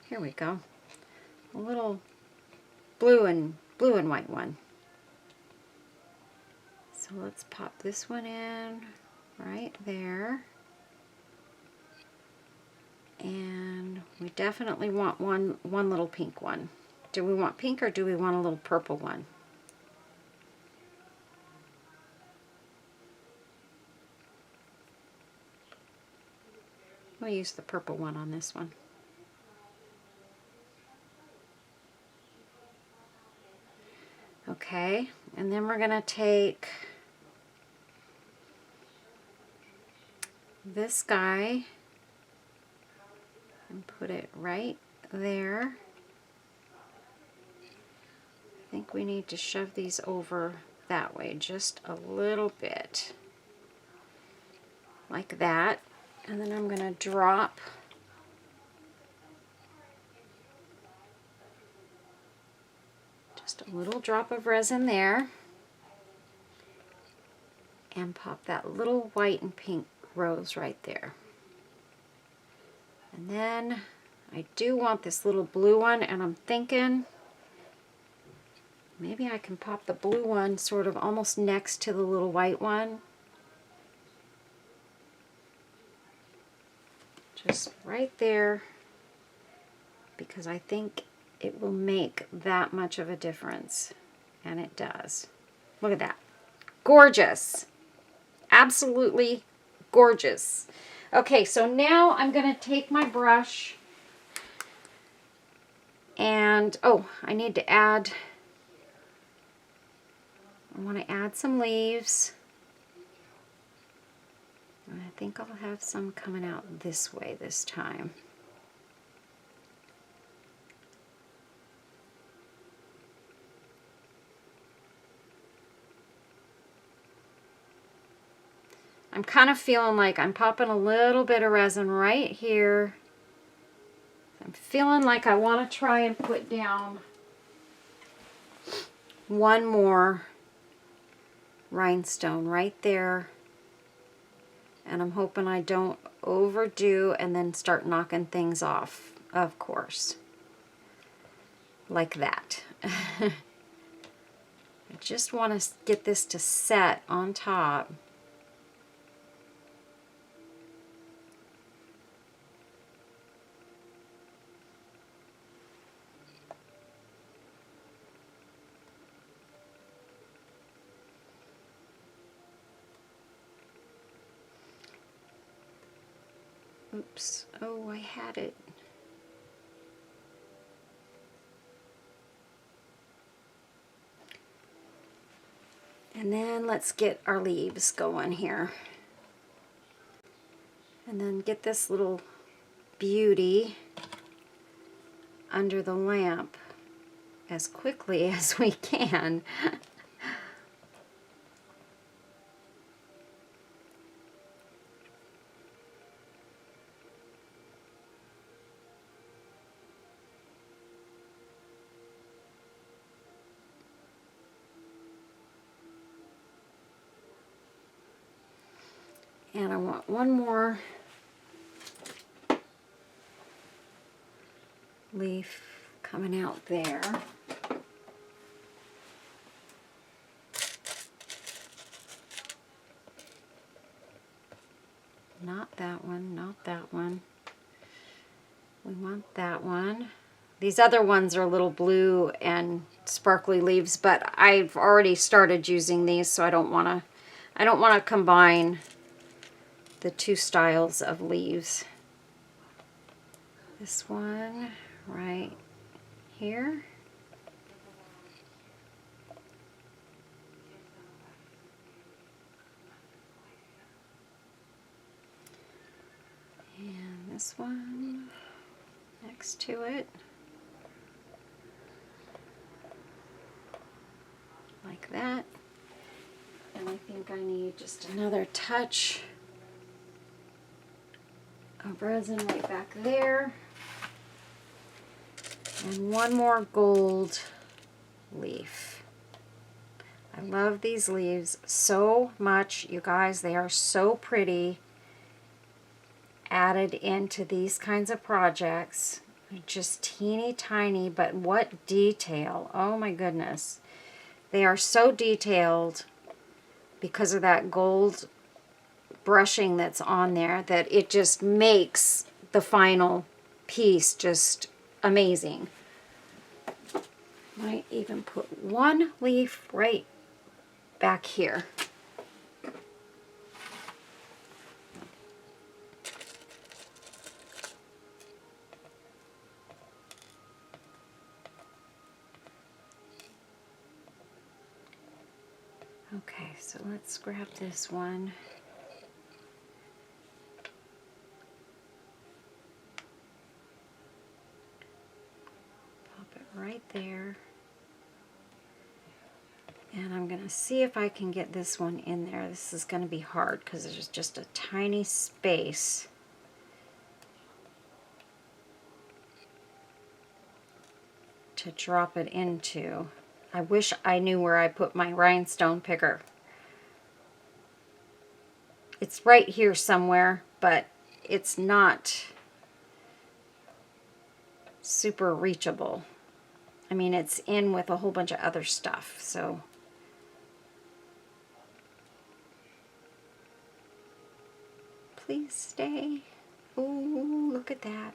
here we go, a little blue and white one. So let's pop this one in right there. And we definitely want one little pink one. Do we want pink or do we want a little purple one? We'll use the purple one on this one. Okay, and then we're going to take this guy and put it right there. I think we need to shove these over that way just a little bit, like that. And then I'm going to drop just a little drop of resin there and pop that little white and pink rose right there. And then I do want this little blue one, and I'm thinking maybe I can pop the blue one sort of almost next to the little white one. Just right there, because I think it will make that much of a difference. And it does. Look at that. Gorgeous. Absolutely gorgeous. Okay, so now I'm going to take my brush and, oh, I need to add, I want to add some leaves. And I think I'll have some coming out this way this time. I'm kind of feeling like I'm popping a little bit of resin right here. I'm feeling like I want to try and put down one more rhinestone right there. And I'm hoping I don't overdo and then start knocking things off, of course. Like that. I just want to get this to set on top. Oops. Oh, I had it. And then let's get our leaves going here. And then get this little beauty under the lamp as quickly as we can. And I want one more leaf coming out there. Not that one, not that one. We want that one. These other ones are little blue and sparkly leaves, but I've already started using these, so I don't want to combine the two styles of leaves. This one right here. And this one next to it. Like that. And I think I need just another touch of resin right back there. And one more gold leaf. I love these leaves so much, you guys. They are so pretty. Added into these kinds of projects. Just teeny tiny, but what detail. Oh my goodness. They are so detailed because of that gold brushing that's on there that it just makes the final piece just amazing. Might even put one leaf right back here. Okay, so let's grab this one. Pop it right there. And I'm going to see if I can get this one in there. This is going to be hard because there's just a tiny space. To drop it into. I wish I knew where I put my rhinestone picker. It's right here somewhere, but it's not super reachable. I mean, it's in with a whole bunch of other stuff, so. Please stay. Oh, look at that.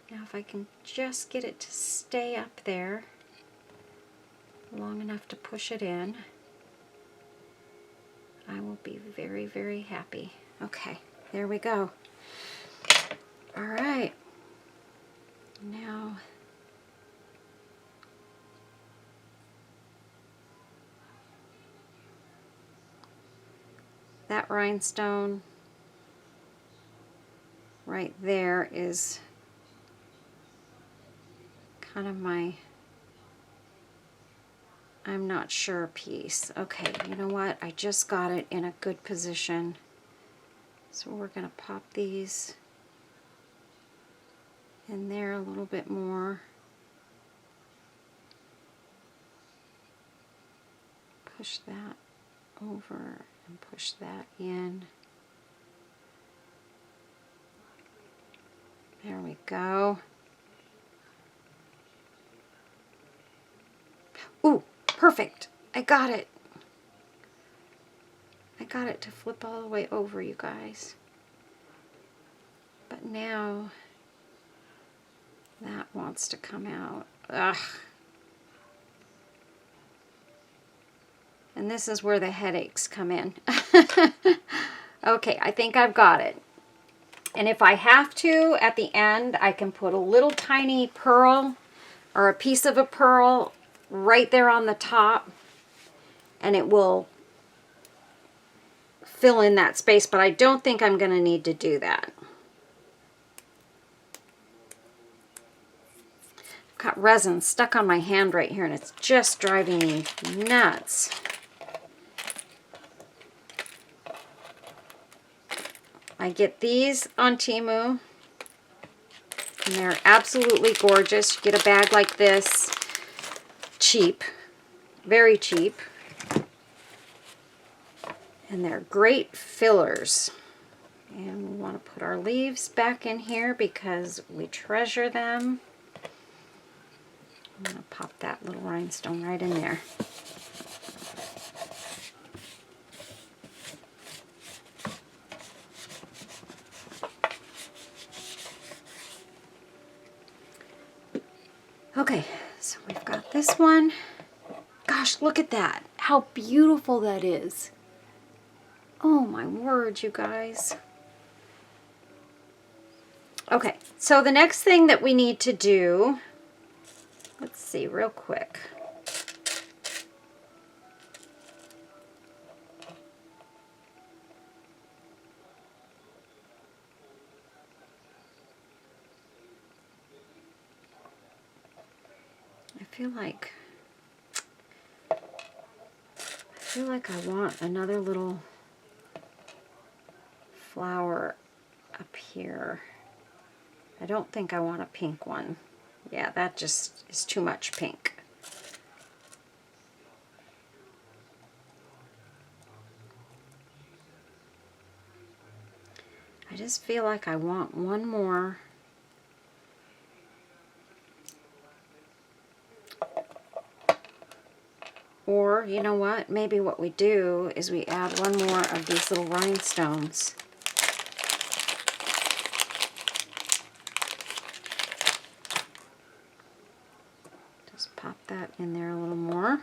Now if I can just get it to stay up there long enough to push it in, I will be very, very happy. Okay, there we go. All right. Now, that rhinestone right there is kind of my I'm not sure piece. Okay, you know what? I just got it in a good position. So we're going to pop these in there a little bit more. Push that over and push that in. There we go. Ooh, perfect. I got it. I got it to flip all the way over, you guys. But now that wants to come out. Ugh. And this is where the headaches come in. Okay, I think I've got it. And if I have to, at the end, I can put a little tiny pearl or a piece of a pearl right there on the top, and it will fill in that space, but I don't think I'm going to need to do that. I've got resin stuck on my hand right here, and it's just driving me nuts. I get these on Temu, and they're absolutely gorgeous. You get a bag like this, cheap, very cheap. And they're great fillers. And we want to put our leaves back in here because we treasure them. I'm going to pop that little rhinestone right in there. Okay, so we've got this one. Gosh, look at that. How beautiful that is. Oh my word, you guys. Okay, so the next thing that we need to do Let's see real quick. I feel like I want another little flower up here. I don't think I want a pink one. Yeah, that just is too much pink. I just feel like I want one more. Or, you know what? Maybe what we do is we add one more of these little rhinestones. Just pop that in there a little more.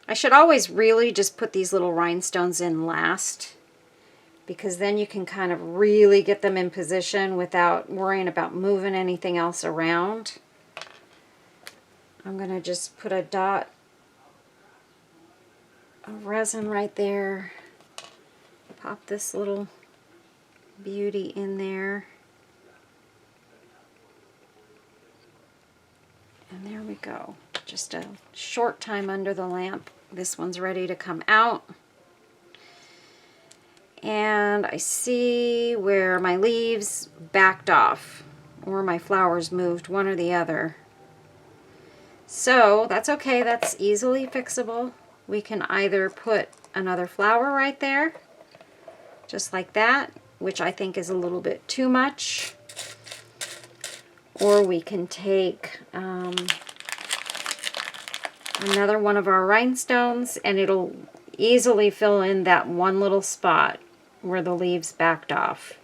I should always really just put these little rhinestones in last, because then you can kind of really get them in position without worrying about moving anything else around. I'm going to just put a dot of resin right there. Pop this little beauty in there. And there we go. Just a short time under the lamp. This one's ready to come out. And I see where my leaves backed off, or my flowers moved, one or the other. So that's okay, that's easily fixable. We can either put another flower right there, just like that, which I think is a little bit too much. Or we can take another one of our rhinestones, and it'll easily fill in that one little spot where the leaves backed off.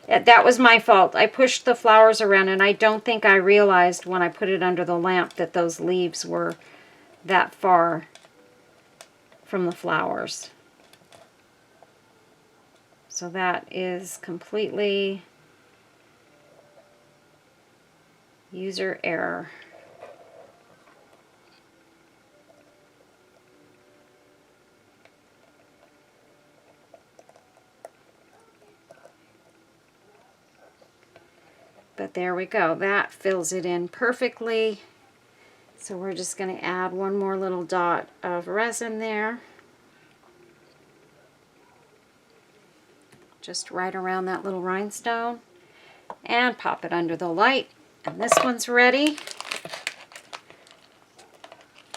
That was my fault. I pushed the flowers around, and I don't think I realized when I put it under the lamp that those leaves were that far from the flowers. So that is completely user error. But there we go. That fills it in perfectly. So we're just going to add one more little dot of resin there. Just right around that little rhinestone. And pop it under the light. And this one's ready.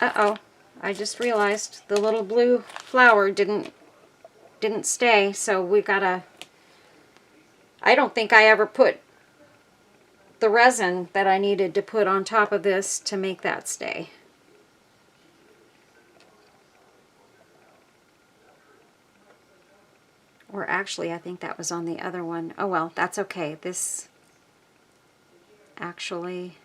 Uh-oh. I just realized the little blue flower didn't stay. So we gotta... I don't think I ever put the resin that I needed to put on top of this to make that stay. Or actually, I think that was on the other one. Oh well, that's okay. This actually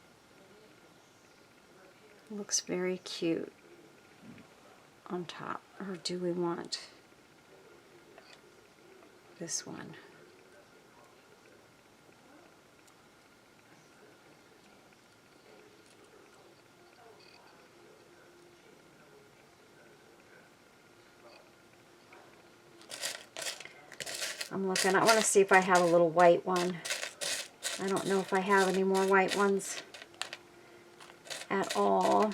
looks very cute on top. Or do we want this one? I'm looking. I want to see if I have a little white one. I don't know if I have any more white ones at all.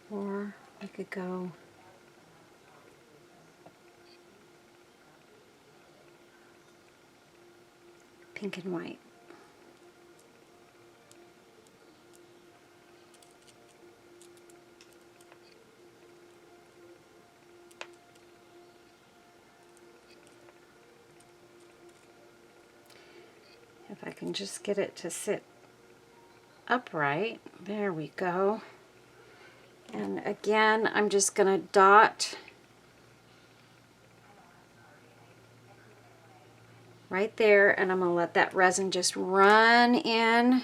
Or I could go pink and white. If I can just get it to sit upright. There we go. And again, I'm just going to dot right there, and I'm going to let that resin just run in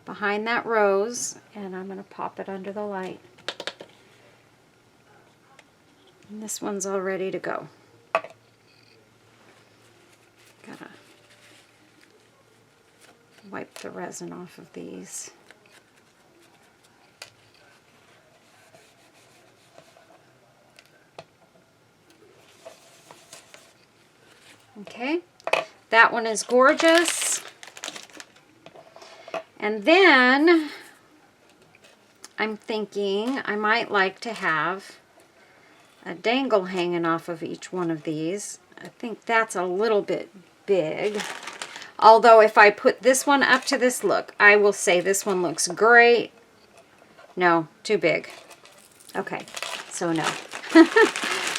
behind that rose, and I'm going to pop it under the light. And this one's all ready to go. Gotta the resin off of these. Okay, that one is gorgeous. And then I'm thinking I might like to have a dangle hanging off of each one of these. I think that's a little bit big. Although if I put this one up to this look, I will say this one looks great. No, too big. Okay, so no.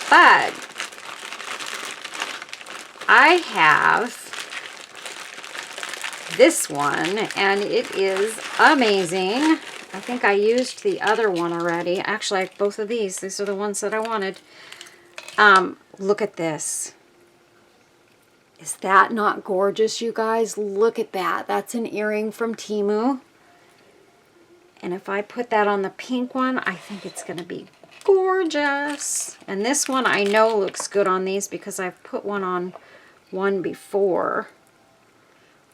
But I have this one, and it is amazing. I think I used the other one already. Actually, both of these are the ones that I wanted. Look at this. Is that not gorgeous, you guys? Look at that. That's an earring from Temu. And if I put that on the pink one, I think it's going to be gorgeous. And this one I know looks good on these because I've put one on one before.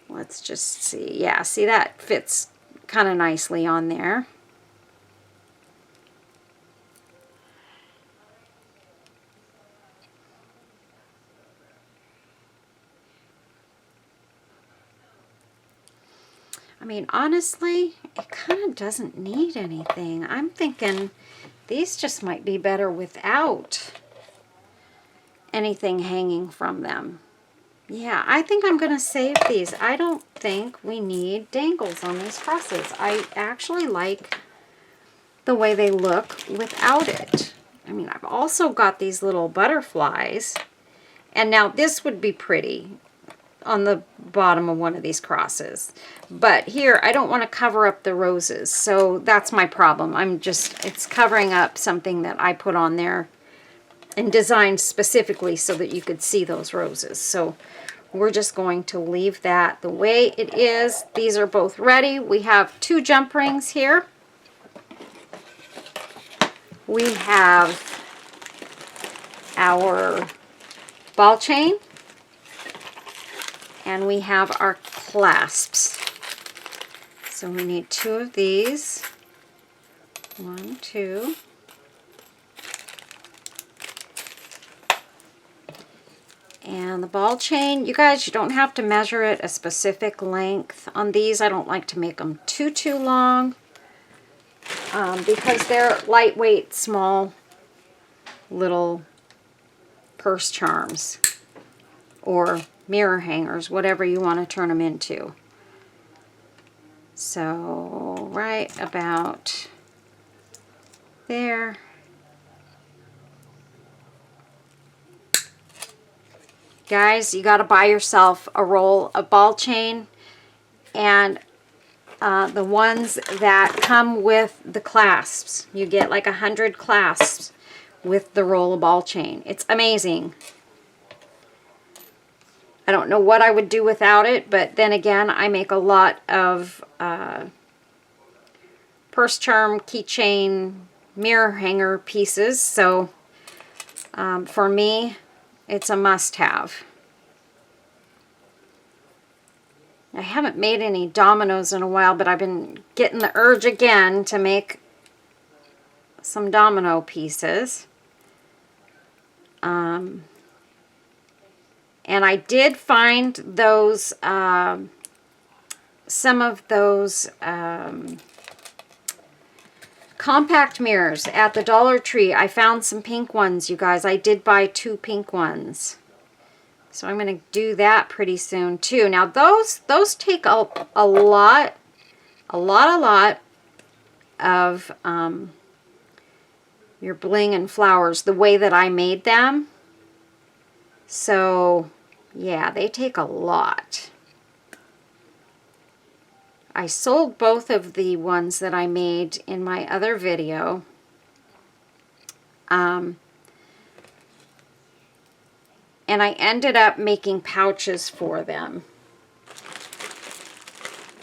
Let's just see. Yeah, see, that fits kind of nicely on there. I mean, honestly, it kind of doesn't need anything. I'm thinking these just might be better without anything hanging from them. Yeah, I think I'm going to save these. I don't think we need dangles on these crosses. I actually like the way they look without it. I mean, I've also got these little butterflies. And now this would be pretty on the bottom of one of these crosses. But here, I don't want to cover up the roses. So that's my problem. It's covering up something that I put on there and designed specifically so that you could see those roses. So we're just going to leave that the way it is. These are both ready. We have 2 jump rings here. We have our ball chain. And we have our clasps. So we need 2 of these. 1, 2. And the ball chain, you guys, you don't have to measure it a specific length on these. I don't like to make them too long because they're lightweight, small, little purse charms or mirror hangers, whatever you want to turn them into. So right about there. Guys, you got to buy yourself a roll of ball chain, and the ones that come with the clasps. You get like 100 clasps with the roll of ball chain. It's amazing. I don't know what I would do without it, but then again, I make a lot of purse charm, keychain, mirror hanger pieces, so for me, it's a must-have. I haven't made any dominoes in a while, but I've been getting the urge again to make some domino pieces. And I did find those, some of those compact mirrors at the Dollar Tree. I found some pink ones, you guys. I did buy 2 pink ones. So I'm going to do that pretty soon too. Now those take a lot of your bling and flowers the way that I made them. So yeah, they take a lot. I sold both of the ones that I made in my other video. And I ended up making pouches for them.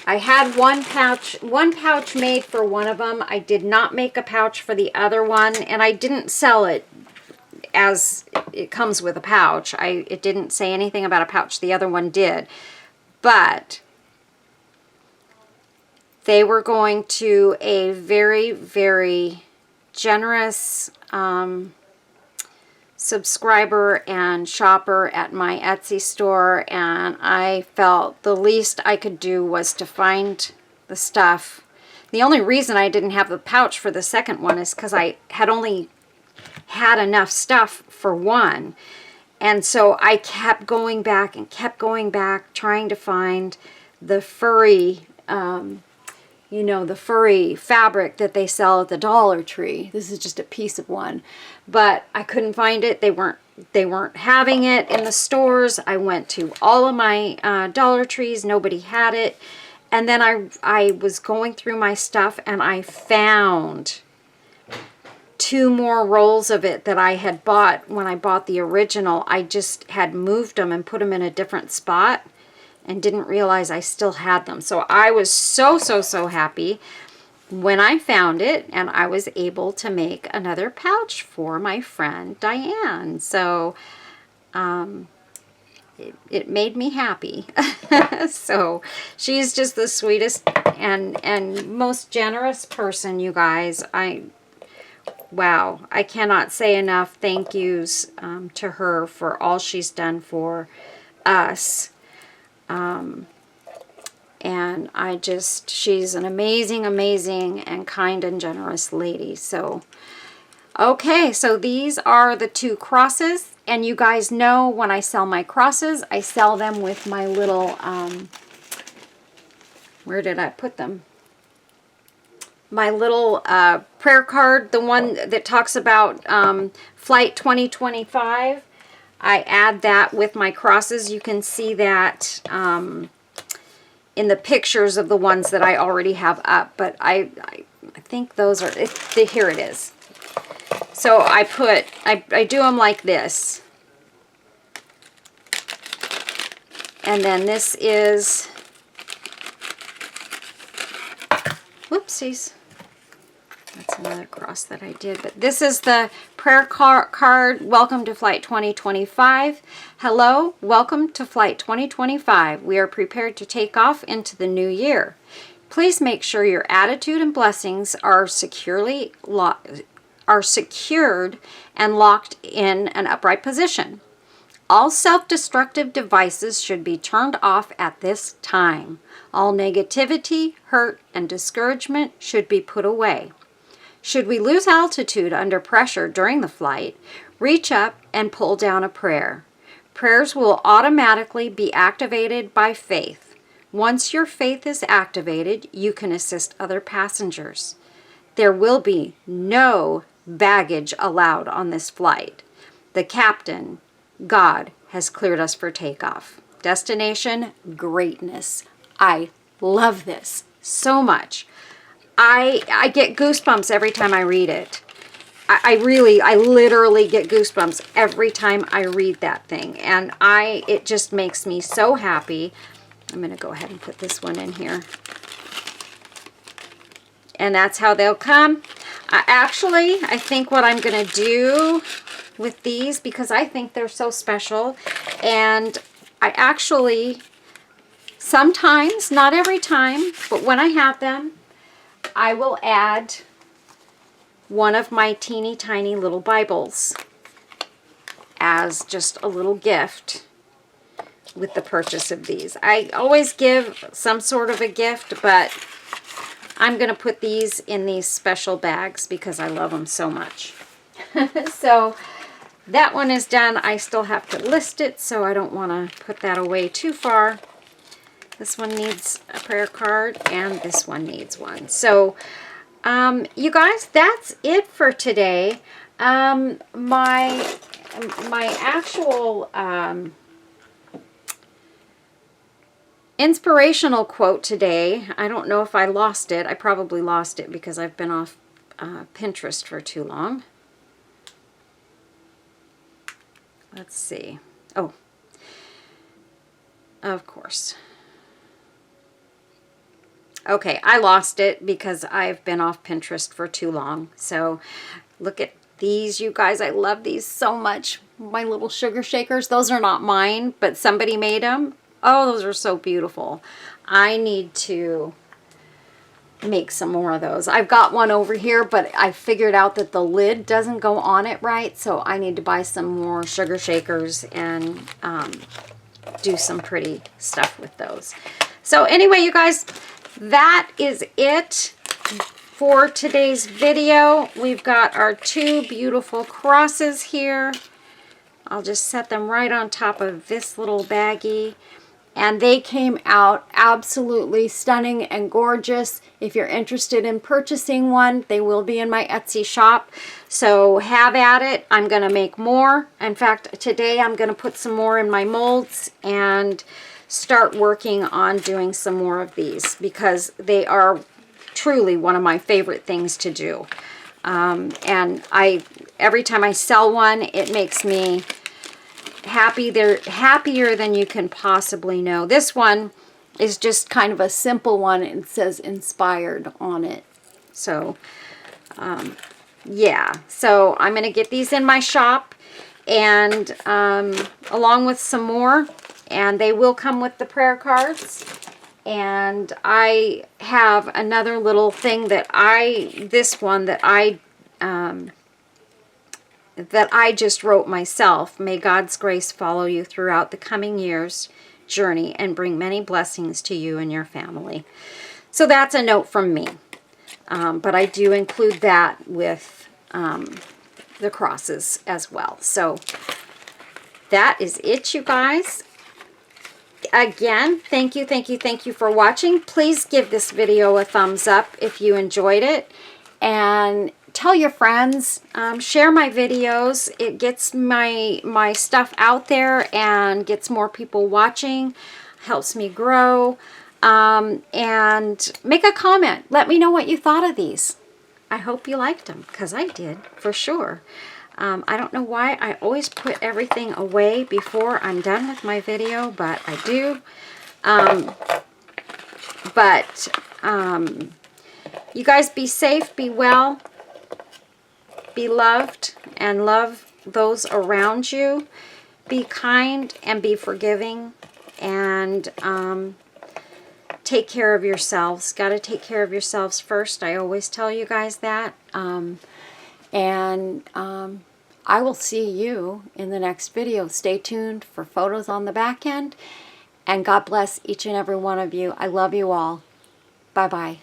I had one pouch made for one of them. I did not make a pouch for the other one, and I didn't sell it as it comes with a pouch. It didn't say anything about a pouch. The other one did. But They were going to a very, very generous subscriber and shopper at my Etsy store, and I felt the least I could do was to find the stuff. The only reason I didn't have the pouch for the second one is because I had only had enough stuff for one. And so I kept going back and kept going back, trying to find the furry, you know, the furry fabric that they sell at the Dollar Tree. This is just a piece of one, but I couldn't find it. They weren't having it in the stores. I went to all of my Dollar Trees. Nobody had it. And then I was going through my stuff and I found 2 more rolls of it that I had bought when I bought the original. I just had moved them and put them in a different spot and didn't realize I still had them. So I was so happy when I found it, and I was able to make another pouch for my friend Diane. So it made me happy. So she's just the sweetest and most generous person, you guys. Wow, I cannot say enough thank yous to her for all she's done for us. And she's an amazing, amazing and kind and generous lady. So, okay, so these are the 2 crosses. And you guys know when I sell my crosses, I sell them with my little, where did I put them? My little prayer card, the one that talks about Flight 2025. I add that with my crosses. You can see that in the pictures of the ones that I already have up, but I think those are, here it is. So I do them like this. And then this is, whoopsies. That's another cross that I did. But this is the prayer card. Welcome to Flight 2025. Hello, welcome to Flight 2025. We are prepared to take off into the new year. Please make sure your attitude and blessings are secured and locked in an upright position. All self-destructive devices should be turned off at this time. All negativity, hurt, and discouragement should be put away. Should we lose altitude under pressure during the flight, reach up and pull down a prayer. Prayers will automatically be activated by faith. Once your faith is activated, you can assist other passengers. There will be no baggage allowed on this flight. The captain, God, has cleared us for takeoff. Destination, greatness. I love this so much. I get goosebumps every time I read it. I literally get goosebumps every time I read that thing. And it just makes me so happy. I'm going to go ahead and put this one in here. And that's how they'll come. I think what I'm going to do with these, because I think they're so special, and I actually, sometimes, not every time, but when I have them, I will add one of my teeny tiny little Bibles as just a little gift with the purchase of these. I always give some sort of a gift, but I'm going to put these in these special bags because I love them so much. So that one is done. I still have to list it, so I don't want to put that away too far. This one needs a prayer card, and this one needs one. So, you guys, that's it for today. My actual inspirational quote today, I don't know if I lost it. I probably lost it because I've been off Pinterest for too long. Let's see. Oh, of course. Okay, I lost it because I've been off Pinterest for too long. So look at these, you guys. I love these so much. My little sugar shakers. Those are not mine, but somebody made them. Oh, those are so beautiful. I need to make some more of those. I've got one over here, but I figured out that the lid doesn't go on it right, so I need to buy some more sugar shakers and do some pretty stuff with those. So anyway, you guys, that is it for today's video. We've got our 2 beautiful crosses here. I'll just set them right on top of this little baggie. And they came out absolutely stunning and gorgeous. If you're interested in purchasing one, they will be in my Etsy shop. So have at it. I'm going to make more. In fact, today I'm going to put some more in my molds and start working on doing some more of these because they are truly one of my favorite things to do. And every time I sell one, it makes me happy. They're happier than you can possibly know. This one is just kind of a simple one. It says inspired on it. So yeah, so I'm going to get these in my shop and along with some more, and they will come with the prayer cards. And I have another little thing that I just wrote myself. May God's grace follow you throughout the coming year's journey and bring many blessings to you and your family. So that's a note from me. But I do include that with the crosses as well. So that is it, you guys. Again, thank you for watching. Please give this video a thumbs up if you enjoyed it. And tell your friends, share my videos. It gets my stuff out there and gets more people watching, helps me grow. And make a comment. Let me know what you thought of these. I hope you liked them, because I did, for sure. I don't know why I always put everything away before I'm done with my video, but I do. You guys be safe, be well, be loved, and love those around you. Be kind and be forgiving, and take care of yourselves. Got to take care of yourselves first. I always tell you guys that. I will see you in the next video. Stay tuned for photos on the back end. And God bless each and every one of you. I love you all. Bye-bye.